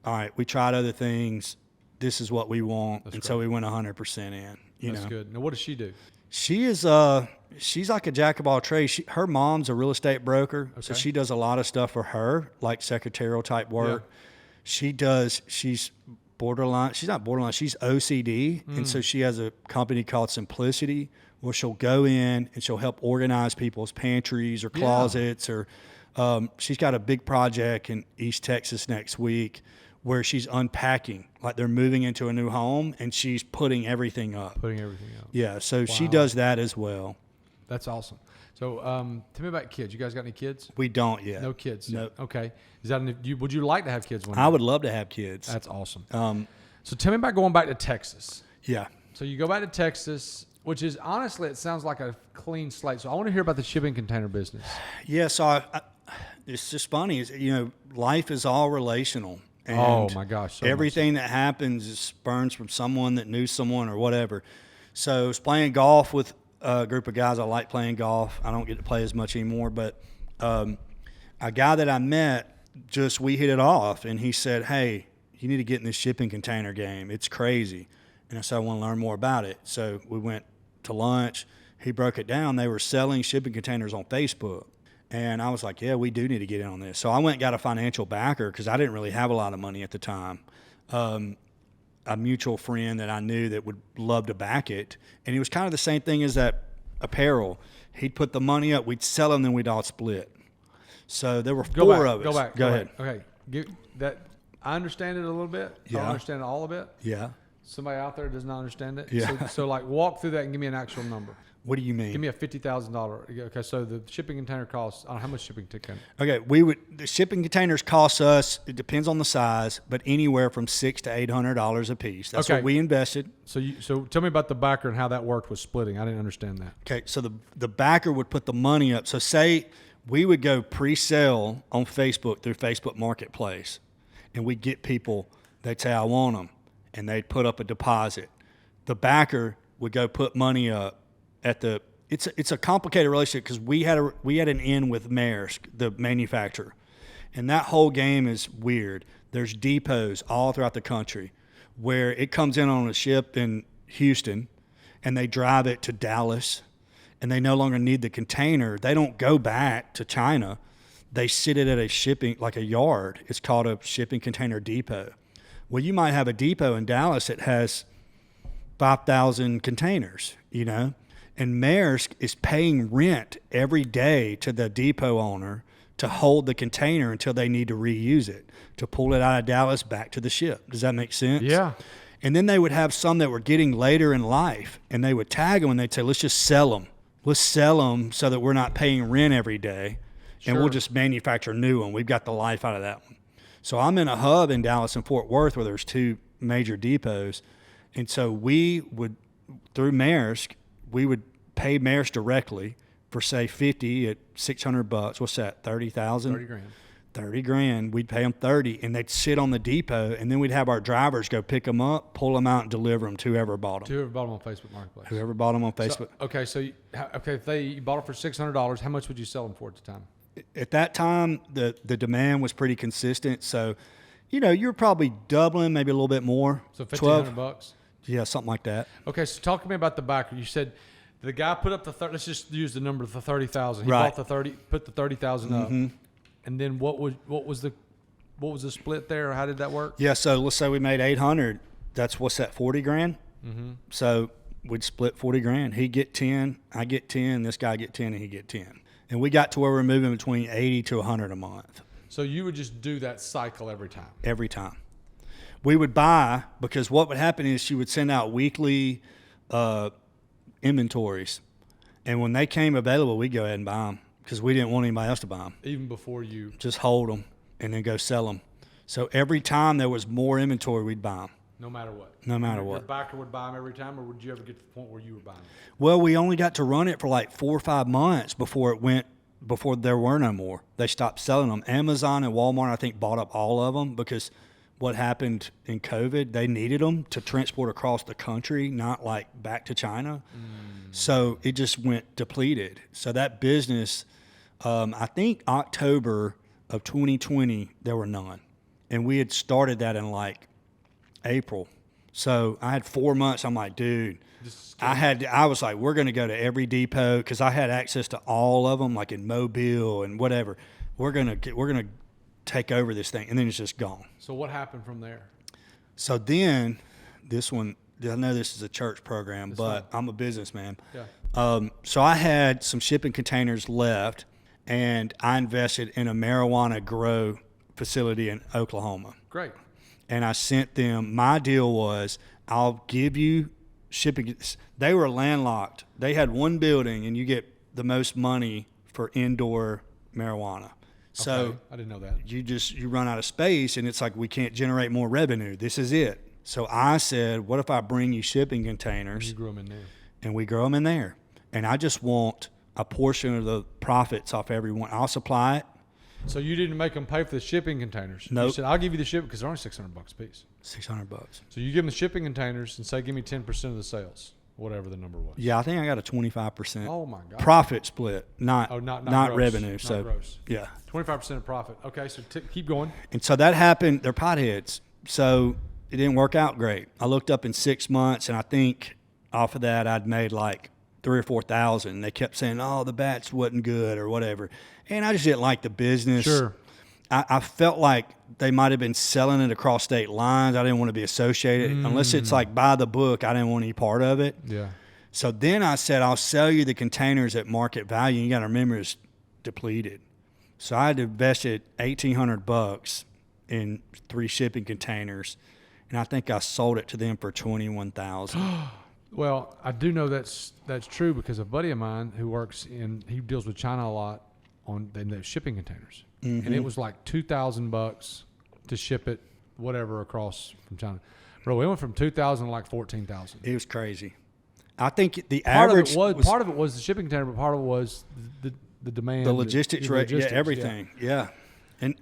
all right, we tried other things. This is what we want. That's and great. So we went 100% in. That's good. Now, what does she do? She is she's like a jack of all trades. Her mom's a real estate broker, so she does a lot of stuff for her, like secretarial type work. Yeah. She's borderline. She's not borderline. She's OCD, and so she has a company called Simplicity, where she'll go in and she'll help organize people's pantries or closets, or she's got a big project in East Texas next week where she's unpacking, like they're moving into a new home, and she's putting everything up. Yeah, so she does that as well. That's awesome. So tell me about kids. You guys got any kids? We don't yet. No kids. No. Okay. Is that would you like to have kids one day? I would love to have kids. That's awesome. So tell me about going back to Texas. Yeah. So you go back to Texas, which is honestly, it sounds like a clean slate. So I want to hear about the shipping container business. Yeah. So it's just funny. Life is all relational. And oh my gosh. everything that happens is spurns from someone that knew someone or whatever. So I was playing golf with a group of guys. I like playing golf. I don't get to play as much anymore, but a guy that I met, we hit it off, and he said, "Hey, you need to get in this shipping container game. It's crazy." And I said, "I want to learn more about it." So we went to lunch. He broke it down. They were selling shipping containers on Facebook. And I was like, yeah, we do need to get in on this. So I went and got a financial backer because I didn't really have a lot of money at the time. A mutual friend that I knew that would love to back it. And it was kind of the same thing as that apparel. He'd put the money up, we'd sell them, then we'd all split. So there were four of us. Go ahead. Okay. I understand it a little bit. Yeah. I don't understand it all of it. Yeah. Somebody out there does not understand it. Yeah. So like walk through that and give me an actual number. What do you mean? Give me a $50,000. Okay, so the shipping container costs. I don't know how much shipping container. Okay, the shipping containers cost us. It depends on the size, but anywhere from $600 to $800 a piece. That's what we invested. So tell me about the backer and how that worked with splitting. I didn't understand that. Okay, so the backer would put the money up. So say we would go pre-sale on Facebook through Facebook Marketplace, and we'd get people. They'd say, "I want them," and they'd put up a deposit. The backer would go put money up. It's a complicated relationship because we had an in with Maersk, the manufacturer, and that whole game is weird. There's depots all throughout the country where it comes in on a ship in Houston, and they drive it to Dallas, and they no longer need the container. They don't go back to China. They sit it at a yard. It's called a shipping container depot. Well, you might have a depot in Dallas that has 5,000 containers, And Maersk is paying rent every day to the depot owner to hold the container until they need to reuse it, to pull it out of Dallas back to the ship. Does that make sense? Yeah. And then they would have some that were getting later in life, and they would tag them, and they'd say, let's just sell them. Let's sell them so that we're not paying rent every day, and we'll just manufacture a new one. We've got the life out of that one. So I'm in a hub in Dallas and Fort Worth where there's two major depots, and so we would, through Maersk, we would pay Maersk directly for say 50 at $600. What's that? 30,000. 30 grand. 30 grand. We'd pay them 30, and they'd sit on the depot, and then we'd have our drivers go pick them up, pull them out, and deliver them to whoever bought them. Whoever bought them on Facebook Marketplace. Whoever bought them on Facebook. If you bought it for $600, how much would you sell them for at the time? At that time, the demand was pretty consistent, so you're probably doubling, maybe a little bit more. So $1,500. Yeah, something like that. Okay, so talk to me about the backer. You said the guy put up let's just use the number, the 30,000. He bought put the 30,000 up, and then what was the split there? How did that work? Yeah, so let's say we made 800. That's what's that, 40 grand? Mm-hmm. So we'd split 40 grand. He'd get 10, I get 10, this guy get 10, and he get 10, and we got to where we're moving between 80 to 100 a month. So you would just do that cycle every time. Every time. We would buy, because what would happen is she would send out weekly inventories, and when they came available, we'd go ahead and buy them because we didn't want anybody else to buy them. Even before you just hold them and then go sell them. So every time there was more inventory, we'd buy them. No matter what. No matter what. Your backer would buy them every time, or would you ever get to the point where you were buying them? Well, we only got to run it for like 4 or 5 months before there were no more. They stopped selling them. Amazon and Walmart, I think, bought up all of them because what happened in COVID, they needed them to transport across the country, not like back to China. So it just went depleted. So that business, I think October of 2020, there were none. And we had started that in like April. So I had 4 months. I'm like, dude, I was like, we're going to go to every depot because I had access to all of them, like in Mobile and whatever. We're going to take over this thing, and then it's just gone. So what happened from there? So then this one, I know this is a church program, but fine. I'm a businessman. Yeah. So I had some shipping containers left, and I invested in a marijuana grow facility in Oklahoma. Great. And I sent them, my deal was, I'll give you shipping. They were landlocked. They had one building, and you get the most money for indoor marijuana. So Okay. I didn't know that. you run out of space, and it's like, we can't generate more revenue. This is it. So I said, what if I bring you shipping containers? You grew them in there. And we grow them in there. And I just want a portion of the profits off every one. I'll supply it. So you didn't make them pay for the shipping containers? Nope. You said, I'll give you the shipping because they're only $600 a piece. $600. So you give them the shipping containers and say, give me 10% of the sales, whatever the number was. Yeah, I think I got a 25% Oh my God. profit split, not not not gross. revenue. Not So gross. yeah. 25% of profit. Okay, so keep going. And so that happened. They're potheads. So it didn't work out great. I looked up in 6 months, and I think off of that I'd made like 3,000 or 4,000. They kept saying, "Oh, the batch wasn't good" or whatever, and I just didn't like the business. Sure. I felt like they might have been selling it across state lines. I didn't want to be associated unless it's like by the book. I didn't want any part of it. Yeah. So then I said, I'll sell you the containers at market value. You got to remember, it's depleted. So I had invested $1,800 in 3 shipping containers, and I think I sold it to them for $21,000. Well, I do know that's true because a buddy of mine who he deals with China a lot on the shipping containers, and it was like $2,000 to ship it, whatever, across from China. Bro, it went from 2,000 to like 14,000. It was crazy. I think the Part average of it was the shipping container, but part of it was the demand, the logistics rate, yeah, everything, yeah. And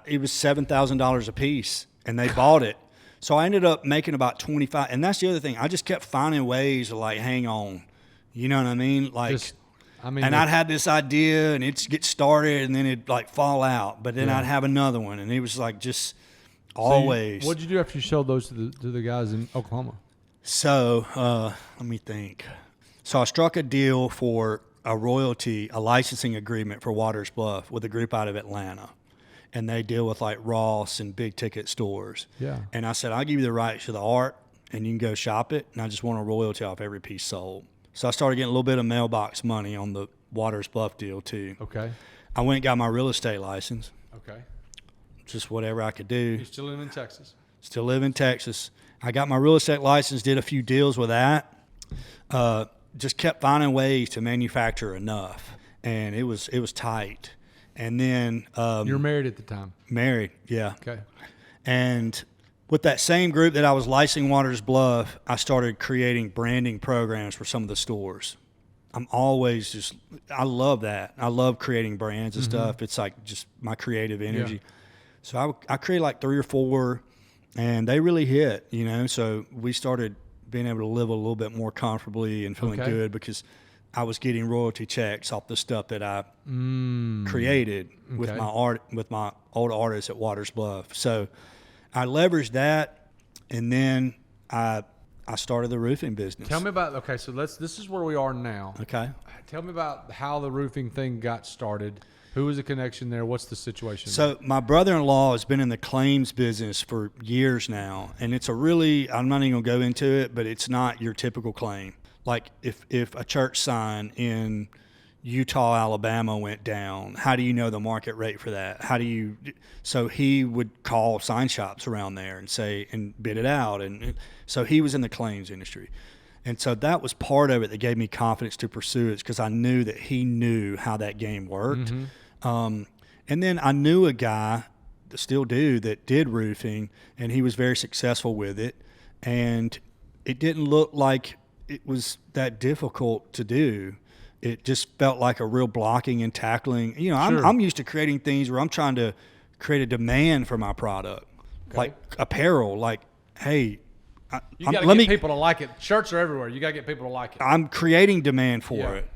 it was $7,000 a piece, and they bought it. So I ended up making about 25, and that's the other thing. I just kept finding ways to like hang on. You know what I mean? Like, and I'd had this idea, and it'd get started, and then it'd like fall out. But then I'd have another one, and it was like just always. What'd you do after you sold those to the guys in Oklahoma? So let me think. So I struck a deal for a licensing agreement for Waters Bluff with a group out of Atlanta. And they deal with like Ross and big ticket stores. Yeah. And I said, I'll give you the rights to the art, and you can go shop it. And I just want a royalty off every piece sold. So I started getting a little bit of mailbox money on the Waters Bluff deal too. Okay. I went and got my real estate license. Okay. Just whatever I could do. You still live in Texas? Still live in Texas. I got my real estate license, did a few deals with that. Just kept finding ways to manufacture enough. And it was tight. And then You were married at the time? Married, yeah. Okay. And with that same group that I was licensing Waters Bluff, I started creating branding programs for some of the stores. I'm always I love that. I love creating brands and stuff. It's like just my creative energy. Yeah. So I created like 3 or 4, and they really hit, you know. So we started being able to live a little bit more comfortably and feeling good because I was getting royalty checks off the stuff that I created with my art, with my old artists at Waters Bluff. So I leveraged that, and then I started the roofing business. Tell me about, so this is where we are now. Okay. Tell me about how the roofing thing got started. Who was the connection there? What's the situation? So my brother-in-law has been in the claims business for years now, and it's I'm not even going to go into it, but it's not your typical claim. Like if a church sign in Utah, Alabama went down, how do you know the market rate for that? So he would call sign shops around there and say, and bid it out. And so he was in the claims industry. And so that was part of it that gave me confidence to pursue it, because I knew that he knew how that game worked. And then I knew a guy, still do, that did roofing, and he was very successful with it. And it didn't look like it was that difficult to do. It just felt like a real blocking and tackling. You know, I'm used to creating things where I'm trying to create a demand for my product, like apparel. Like, hey, you got to get people to like it. Shirts are everywhere. You got to get people to like it. I'm creating demand for it.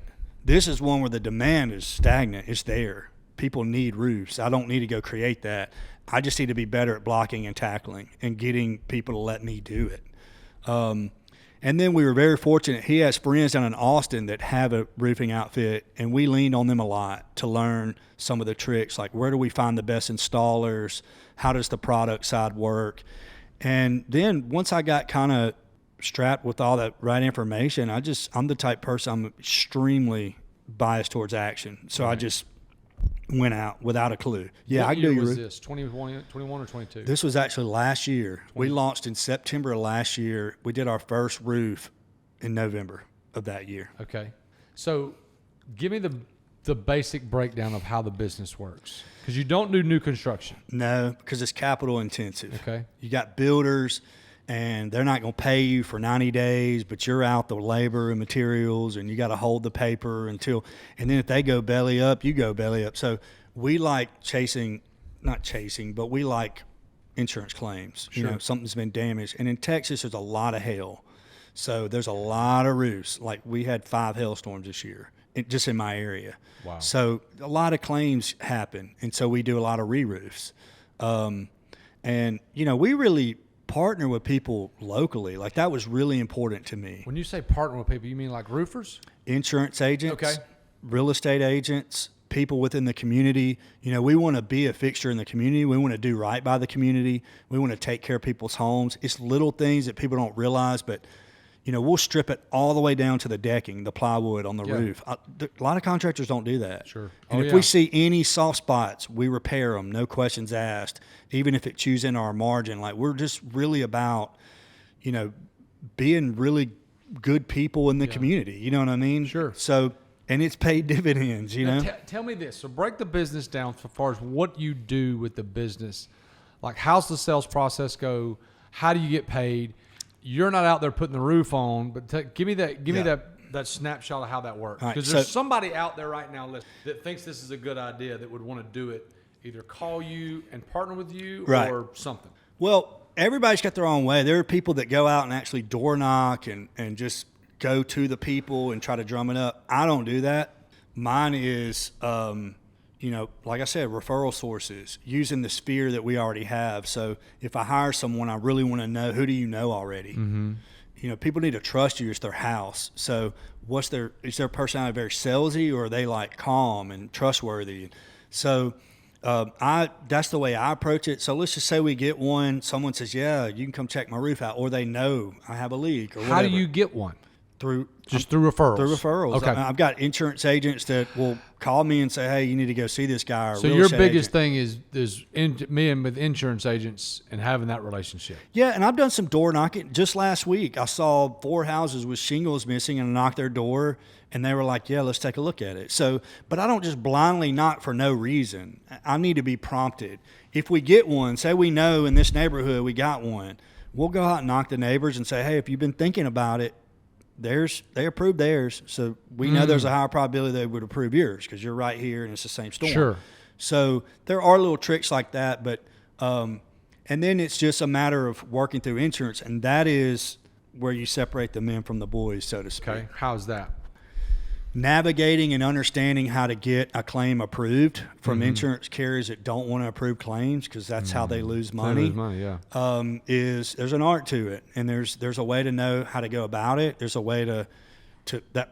This is one where the demand is stagnant. It's there. People need roofs. I don't need to go create that. I just need to be better at blocking and tackling and getting people to let me do it. And then we were very fortunate. He has friends down in Austin that have a roofing outfit, and we leaned on them a lot to learn some of the tricks, like where do we find the best installers? How does the product side work? And then once I got kind of strapped with all that right information, I'm the type of person, I'm extremely biased towards action. So I just went out without a clue. Yeah, What I can do year your was roof. this? 21 or 22? This was actually last year. We launched in September of last year. We did our first roof in November of that year. Okay. So give me the basic breakdown of how the business works. Because you don't do new construction. No, because it's capital intensive. Okay. You got builders, and they're not going to pay you for 90 days, but you're out the labor and materials, and you got to hold the paper until, and then if they go belly up, you go belly up. So we like not chasing, but we like insurance claims. Sure. You know, something's been damaged. And in Texas, there's a lot of hail. So there's a lot of roofs. Like we had 5 hailstorms this year, just in my area. Wow. So a lot of claims happen, and so we do a lot of re-roofs. And, you know, we really partner with people locally. Like that was really important to me. When you say partner with people, you mean like roofers? Insurance agents, Okay. real estate agents, people within the community. You know, we want to be a fixture in the community. We want to do right by the community. We want to take care of people's homes. It's little things that people don't realize, but you know, we'll strip it all the way down to the decking, the plywood on the roof. A lot of contractors don't do that. Sure. And if we see any soft spots, we repair them, no questions asked, even if it chews into our margin. Like we're just really about, you know, being really good people in the community. You know what I mean? Sure. So, and it's paid dividends, you know? Tell me this. So break the business down so far as what you do with the business. Like how's the sales process go? How do you get paid? You're not out there putting the roof on, but give me that snapshot of how that works. Because there's somebody out there right now that thinks this is a good idea that would want to do it, either call you and partner with you or something. Well, everybody's got their own way. There are people that go out and actually door knock and just go to the people and try to drum it up. I don't do that. Mine is, you know, like I said, referral sources, using the sphere that we already have. So if I hire someone, I really want to know, who do you know already? Mm-hmm. You know, people need to trust you. It's their house. So is their personality very salesy, or are they like calm and trustworthy? So that's the way I approach it. So let's just say we get one, someone says, yeah, you can come check my roof out, or they know I have a leak or whatever. How do you get one? Through referrals? Through referrals. Okay. I've got insurance agents that will call me and say, hey, you need to go see this guy. Or so your biggest thing is me and with insurance agents and having that relationship. Yeah, and I've done some door knocking. Just last week, I saw 4 houses with shingles missing, and I knocked their door, and they were like, yeah, let's take a look at it. So, but I don't just blindly knock for no reason. I need to be prompted. If we get one, say we know in this neighborhood we got one, we'll go out and knock the neighbors and say, hey, if you've been thinking about it, they approved theirs, so we know there's a higher probability they would approve yours because you're right here and it's the same storm. Sure. So there are little tricks like that, but and then it's just a matter of working through insurance, and that is where you separate the men from the boys, so to speak. Okay. How's that? Navigating and understanding how to get a claim approved from insurance carriers that don't want to approve claims, because that's how they lose money. There's an art to it, and there's a way to know how to go about it. There's a way to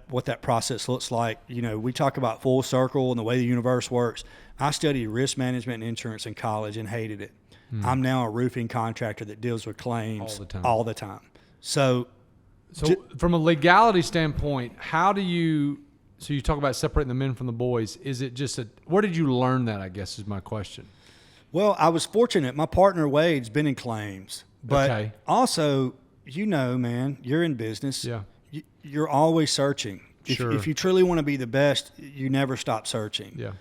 what that process looks like. You know, we talk about full circle and the way the universe works. I studied risk management and insurance in college and hated it. I'm now a roofing contractor that deals with claims all the time. So from a legality standpoint, how do you? So you talk about separating the men from the boys. Is it just where did you learn that, I guess, is my question. Well, I was fortunate. My partner, Wade's been in claims. But also, you know, man, you're in business. Yeah. You're always searching. Sure. If you truly want to be the best, you never stop searching. Yeah.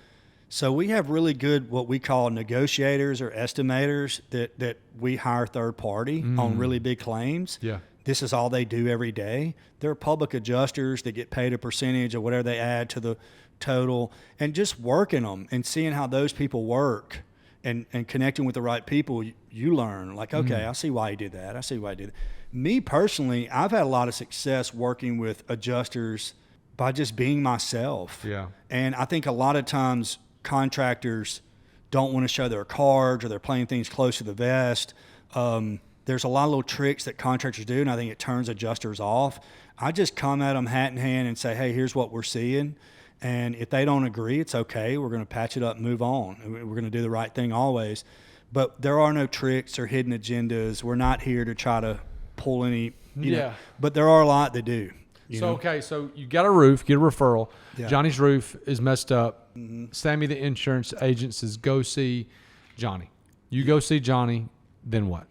So we have really good, what we call negotiators or estimators that we hire third party on really big claims. Yeah. This is all they do every day. They're public adjusters that get paid a percentage of whatever they add to the total, and just working them and seeing how those people work and connecting with the right people, you learn like, okay, I see why he did that. I see why he did that. Me personally, I've had a lot of success working with adjusters by just being myself. Yeah. And I think a lot of times contractors don't want to show their cards, or they're playing things close to the vest. There's a lot of little tricks that contractors do, and I think it turns adjusters off. I just come at them hat in hand and say, hey, here's what we're seeing. And if they don't agree, it's okay. We're going to patch it up and move on. We're going to do the right thing always. But there are no tricks or hidden agendas. We're not here to try to pull any, you know, but there are a lot that do. Okay, so you got a roof, get a referral. Yeah. Johnny's roof is messed up. Sammy, the insurance agent, says, go see Johnny. You go see Johnny, then what?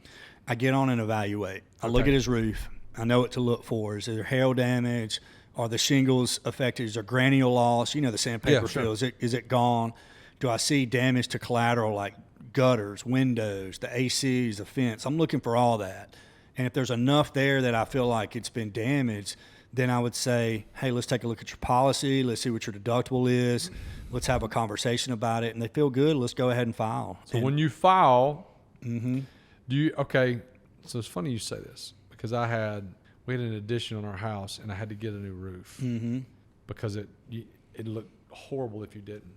I get on and evaluate. I look at his roof. I know what to look for. Is there hail damage? Are the shingles affected? Is there granular loss? You know, the sandpaper fill. Is it gone? Do I see damage to collateral like gutters, windows, the ACs, the fence? I'm looking for all that. And if there's enough there that I feel like it's been damaged, then I would say, hey, let's take a look at your policy. Let's see what your deductible is. Let's have a conversation about it. And they feel good. Let's go ahead and file. So when you file, do you, okay, so it's funny you say this because we had an addition on our house and I had to get a new roof because it looked horrible if you didn't.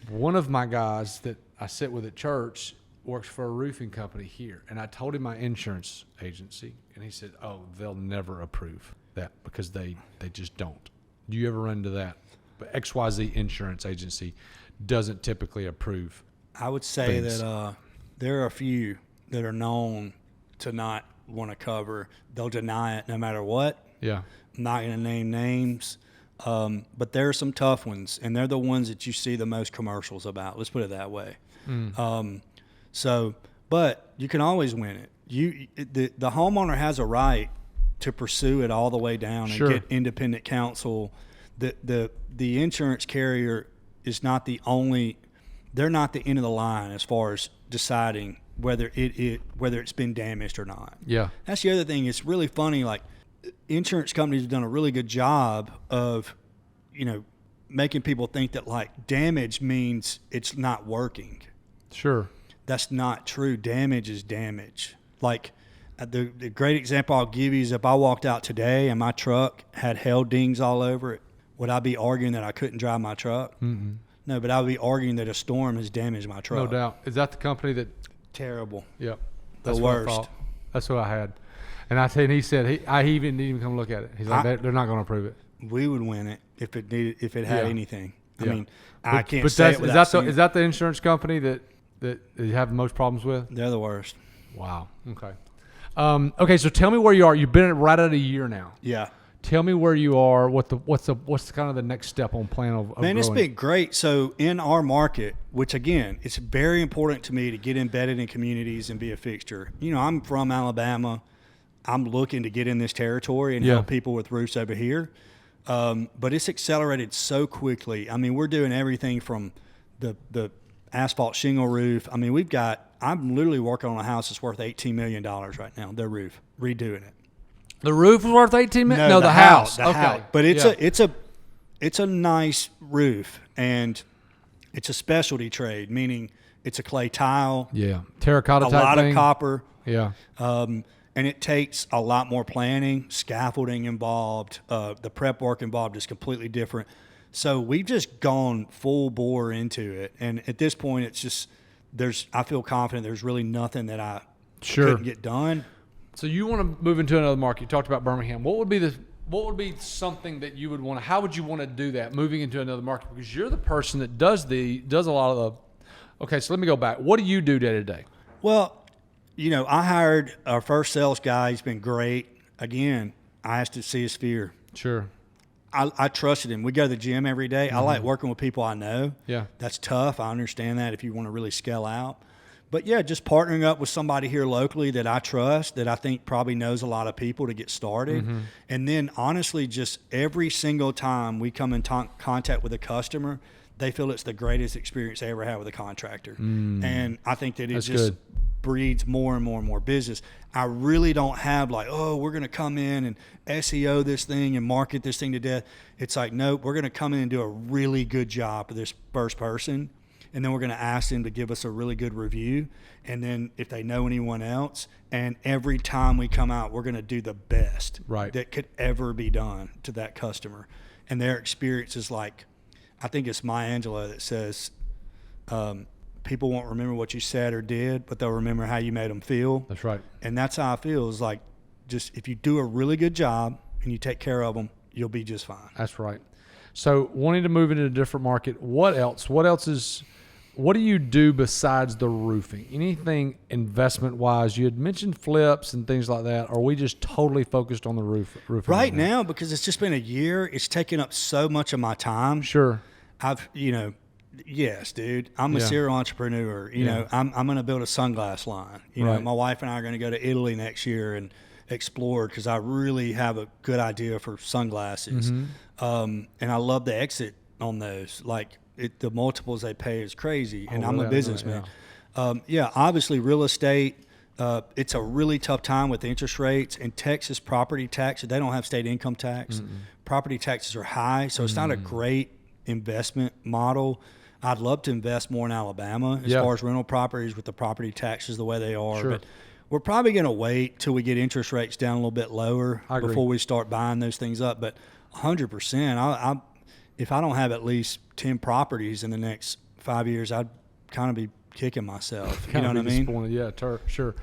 One of my guys that I sit with at church works for a roofing company here. And I told him my insurance agency and he said, oh, they'll never approve that because they just don't. Do you ever run into that? But XYZ insurance agency doesn't typically approve. I would say things. that there are a few that are known to not want to cover. They'll deny it no matter what. Yeah. I'm not going to name names. But there are some tough ones, and they're the ones that you see the most commercials about. Let's put it that way. But you can always win it. The homeowner has a right to pursue it all the way down and get independent counsel. The insurance carrier is not the only. They're not the end of the line as far as deciding whether it's been damaged or not. Yeah. That's the other thing. It's really funny. Like insurance companies have done a really good job of, making people think that like damage means it's not working. Sure. That's not true. Damage is damage. Like the great example I'll give you is if I walked out today and my truck had hail dings all over it, would I be arguing that I couldn't drive my truck? Mm-mm. No, but I would be arguing that a storm has damaged my truck. No doubt. Is that the company that? Terrible. Yep. The worst. That's what I had. And he said he even didn't even come look at it. He's like, they're not going to approve it. We would win it if it had anything. I mean, I can't say it without seeing it. Is that the insurance company that you have the most problems with? They're the worst. Wow. Okay. Okay. So tell me where you are. You've been right at a year now. Yeah. Tell me where you are. What's kind of the next step on plan of Man, growing? It's been great. So in our market, which again, it's very important to me to get embedded in communities and be a fixture. I'm from Alabama. I'm looking to get in this territory and help people with roofs over here. But it's accelerated so quickly. I mean, we're doing everything from the asphalt shingle roof. I mean, I'm literally working on a house that's worth $18 million right now, their roof, redoing it. The roof was worth $18 million? No, the house. The house. But it's a nice roof, and it's a specialty trade, meaning it's a clay tile. Yeah. Terracotta type thing. A lot of copper. Yeah. And it takes a lot more planning, scaffolding involved. The prep work involved is completely different. So we've just gone full bore into it. And at this point, it's just I feel confident there's really nothing that I couldn't get done. So you want to move into another market. You talked about Birmingham. What would be something that you would want to, how would you want to do that, moving into another market? Because you're the person that does a lot of the, okay, so let me go back. What do you do day to day? Well, I hired our first sales guy. He's been great. Again, I asked to see his fear. Sure. I trusted him. We go to the gym every day. I like working with people I know. Yeah. That's tough. I understand that if you want to really scale out. But, yeah, just partnering up with somebody here locally that I trust, that I think probably knows a lot of people to get started. Mm-hmm. And then, honestly, just every single time we come in contact with a customer, they feel it's the greatest experience they ever had with a contractor. And I think that it breeds more and more and more business. I really don't have like, we're going to come in and SEO this thing and market this thing to death. It's like, nope, we're going to come in and do a really good job for this first person. And then we're going to ask them to give us a really good review. And then if they know anyone else, and every time we come out, we're going to do the best that could ever be done to that customer. And their experience is like, I think it's Maya Angelou that says, people won't remember what you said or did, but they'll remember how you made them feel. That's right. And that's how I feel, is like, just if you do a really good job and you take care of them, you'll be just fine. That's right. So wanting to move into a different market, what else? What else is what do you do besides the roofing? Anything investment wise? You had mentioned flips and things like that. Or are we just totally focused on the roofing? Right now, because it's just been a year, it's taken up so much of my time. Sure. Yes, dude. I'm a serial entrepreneur. You know, I'm going to build a sunglass line. You know, my wife and I are going to go to Italy next year and explore because I really have a good idea for sunglasses. And I love the exit on those. Like the multiples they pay is crazy. And I'm a businessman. Obviously real estate. It's a really tough time with interest rates and Texas property tax. They don't have state income tax. Property taxes are high. So it's not a great investment model. I'd love to invest more in Alabama as far as rental properties with the property taxes the way they are. Sure. But we're probably going to wait till we get interest rates down a little bit lower before we start buying those things up. But 100%, if I don't have at least 10 properties in the next 5 years, I'd kind of be kicking myself. You know what I mean? Yeah, sure.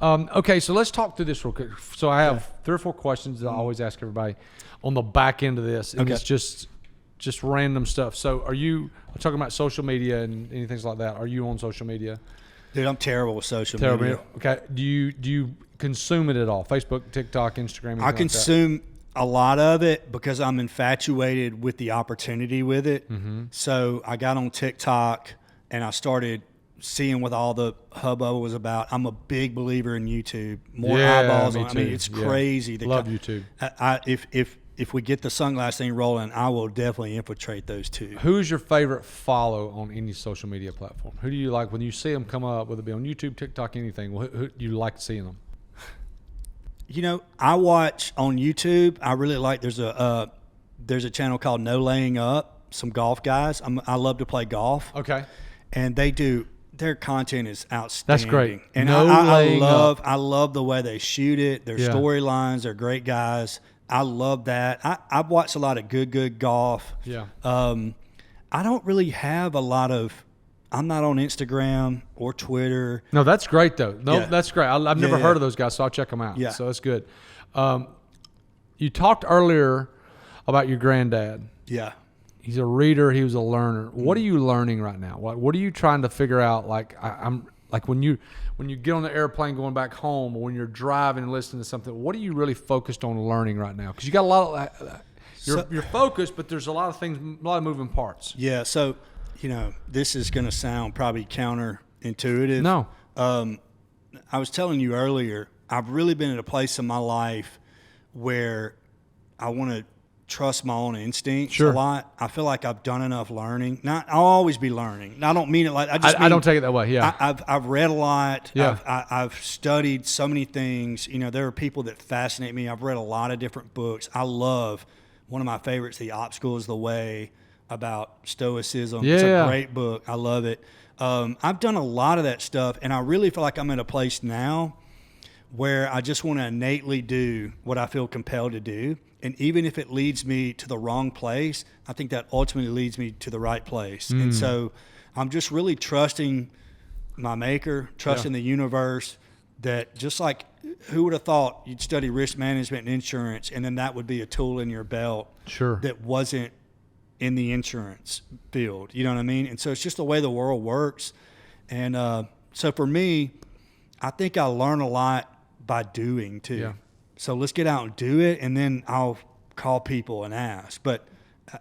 Okay, so let's talk through this real quick. So I have 3 or 4 questions that I always ask everybody on the back end of this. And it's just random stuff. So I'm talking about social media and anything like that. Are you on social media? Dude, I'm terrible with social media. Okay. Do you consume it at all? Facebook, TikTok, Instagram? I consume a lot of it because I'm infatuated with the opportunity with it. So I got on TikTok and I started seeing what all the hubbub was about. I'm a big believer in YouTube. More eyeballs on it. I mean, it's crazy. Love YouTube. If we get the sunglass thing rolling, I will definitely infiltrate those 2. Who's your favorite follow on any social media platform? Who do you like when you see them come up, whether it be on YouTube, TikTok, anything? Who do you like seeing them? You know, I watch on YouTube. I really like. There's a channel called No Laying Up. Some golf guys. I love to play golf. Okay. And their content is outstanding. That's great. And I love the way they shoot it. Their storylines. They're great guys. I love that. I've watched a lot of good golf. Yeah. I don't really have a lot of. I'm not on Instagram or Twitter. No, that's great though. That's great. I've never heard of those guys, so I'll check them out. Yeah. So that's good. You talked earlier about your granddad. Yeah. He's a reader. He was a learner. What are you learning right now? What are you trying to figure out? Like I'm like when you get on the airplane going back home, or when you're driving and listening to something, what are you really focused on learning right now? Because you got a lot of you're focused, but there's a lot of things, a lot of moving parts. Yeah. So, this is going to sound probably counterintuitive. No. I was telling you earlier, I've really been at a place in my life where I want to trust my own instincts a lot. I feel like I've done enough learning. I'll always be learning. I don't mean it like I don't take it that way. Yeah, I've read a lot. Yeah, I've studied so many things. There are people that fascinate me. I've read a lot of different books. I love one of my favorites, The Obstacle is the Way, about stoicism. It's a great book. I love it. I've done a lot of that stuff, and I really feel like I'm in a place now where I just want to innately do what I feel compelled to do. And even if it leads me to the wrong place, I think that ultimately leads me to the right place. And so I'm just really trusting my maker, trusting the universe, that just like who would have thought you'd study risk management and insurance, and then that would be a tool in your belt that wasn't in the insurance field. You know what I mean? And so it's just the way the world works. And so for me, I think I learn a lot by doing too. Yeah. So let's get out and do it, and then I'll call people and ask. But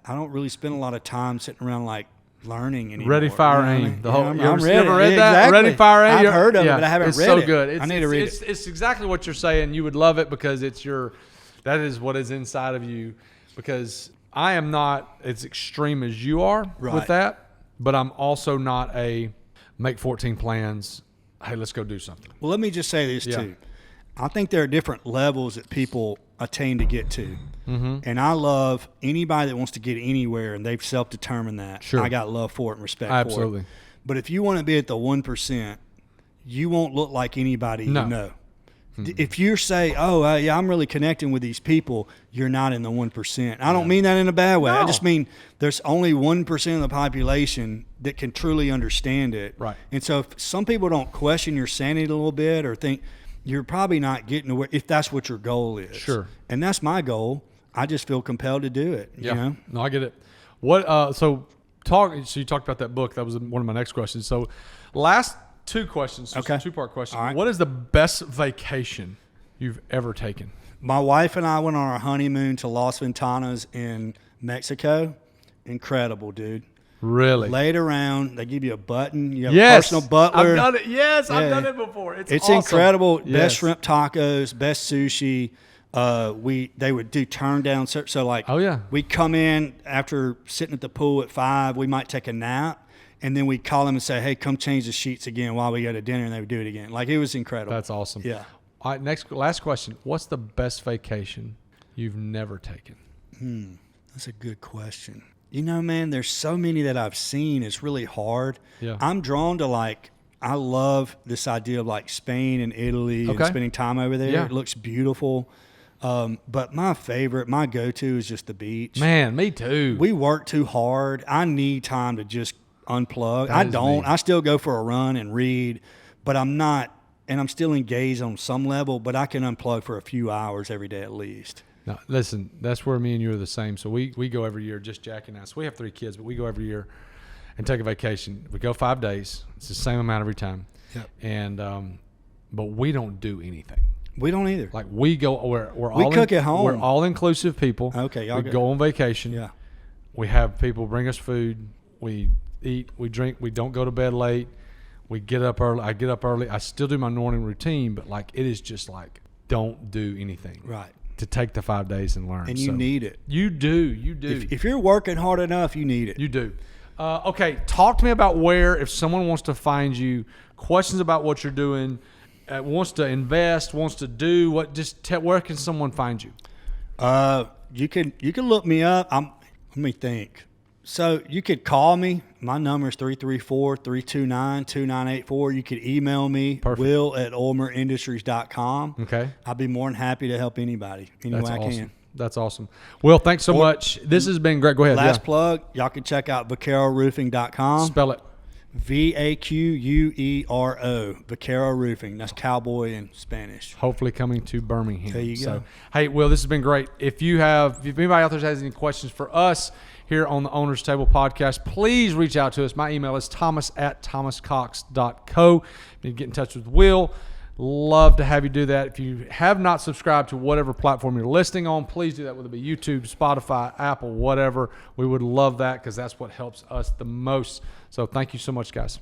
I don't really spend a lot of time sitting around like learning anymore. Ready, fire, aim. The whole. I'm You ever ready. read that? Exactly. Ready, fire, aim. I've heard of it, but I haven't read it. It's so good. I need to read it. It's exactly what you're saying. You would love it because that is what is inside of you. Because I am not as extreme as you are with that, but I'm also not a make 14 plans. Hey, let's go do something. Well, let me just say this too. I think there are different levels that people attain to get to. Mm-hmm. And I love anybody that wants to get anywhere and they've self-determined that. Sure. I got love for it and respect Absolutely. for it. But if you want to be at the 1%, you won't look like anybody you know. Mm-hmm. If you say, I'm really connecting with these people, you're not in the 1%. I don't mean that in a bad way. No. I just mean there's only 1% of the population that can truly understand it. Right. And so if some people don't question your sanity a little bit or think, you're probably not getting to where, if that's what your goal is. Sure. And that's my goal. I just feel compelled to do it. Yeah. You know? No, I get it. What? So So you talked about that book. That was one of my next questions. So last two questions. Okay. Two-part question. All right. What is the best vacation you've ever taken? My wife and I went on our honeymoon to Las Ventanas in Mexico. Incredible, dude. Really? Laid around, they give you a button. You have Yes. a personal butler. I've done it. Yes, I've Yeah. done it before. It's It's awesome. incredible. Yes. Best shrimp tacos, best sushi. They would do turn down. So like, Oh, yeah. we'd come in after sitting at the pool at 5. We might take a nap, and then we'd call them and say, "Hey, come change the sheets again while we go to dinner," and they would do it again. Like, it was incredible. That's awesome. Yeah. All right, last question. What's the best vacation you've never taken? That's a good question. You know, man, there's so many that I've seen. It's really hard. Yeah. I'm drawn to, like, I love this idea of like Spain and Italy and Okay. spending time over there. Yeah. It looks beautiful. But my go-to is just the beach. Man, me too. We work too hard. I need time to just unplug. That I is don't. me. I still go for a run and read, but I'm not, and I'm still engaged on some level, but I can unplug for a few hours every day at least. No, listen, that's where me and you are the same. So we go every year, just Jack and I. So we have 3 kids, but we go every year and take a vacation. We go 5 days. It's the same amount every time. Yep. And but we don't do anything. We don't either. Like we go, we're We all cook at home. We're all inclusive people. Okay, y'all we good. go on vacation. Yeah. We have people bring us food. We eat. We drink. We don't go to bed late. We get up early. I get up early. I still do my morning routine, but like it is just like don't do anything. Right. To take the 5 days and learn. And you need it. You do. You do. If you're working hard enough, you need it. You do. Okay, talk to me about where, if someone wants to find you, questions about what you're doing, wants to invest, wants to do what. Where can someone find you? You can look me up. Let me think. So you could call me. My number is 334-329-2984. You could email me, Perfect. will@ulmerindustries.com. Okay. I'd be more than happy to help anybody any That's way I awesome. can. That's awesome. Well, thanks so much. This has been great. Go ahead. Last Yeah. plug, y'all can check out vaqueroroofing.com. Spell it. VAQUERO, Vaquero Roofing. That's cowboy in Spanish. Hopefully coming to Birmingham. There you go. Hey, Will, this has been great. If anybody out there has any questions for us here on the Owner's Table podcast, please reach out to us. My email is thomas@thomascox.co. You can get in touch with Will. Love to have you do that. If you have not subscribed to whatever platform you're listening on, please do that, whether it be YouTube, Spotify, Apple, whatever. We would love that because that's what helps us the most. So thank you so much, guys.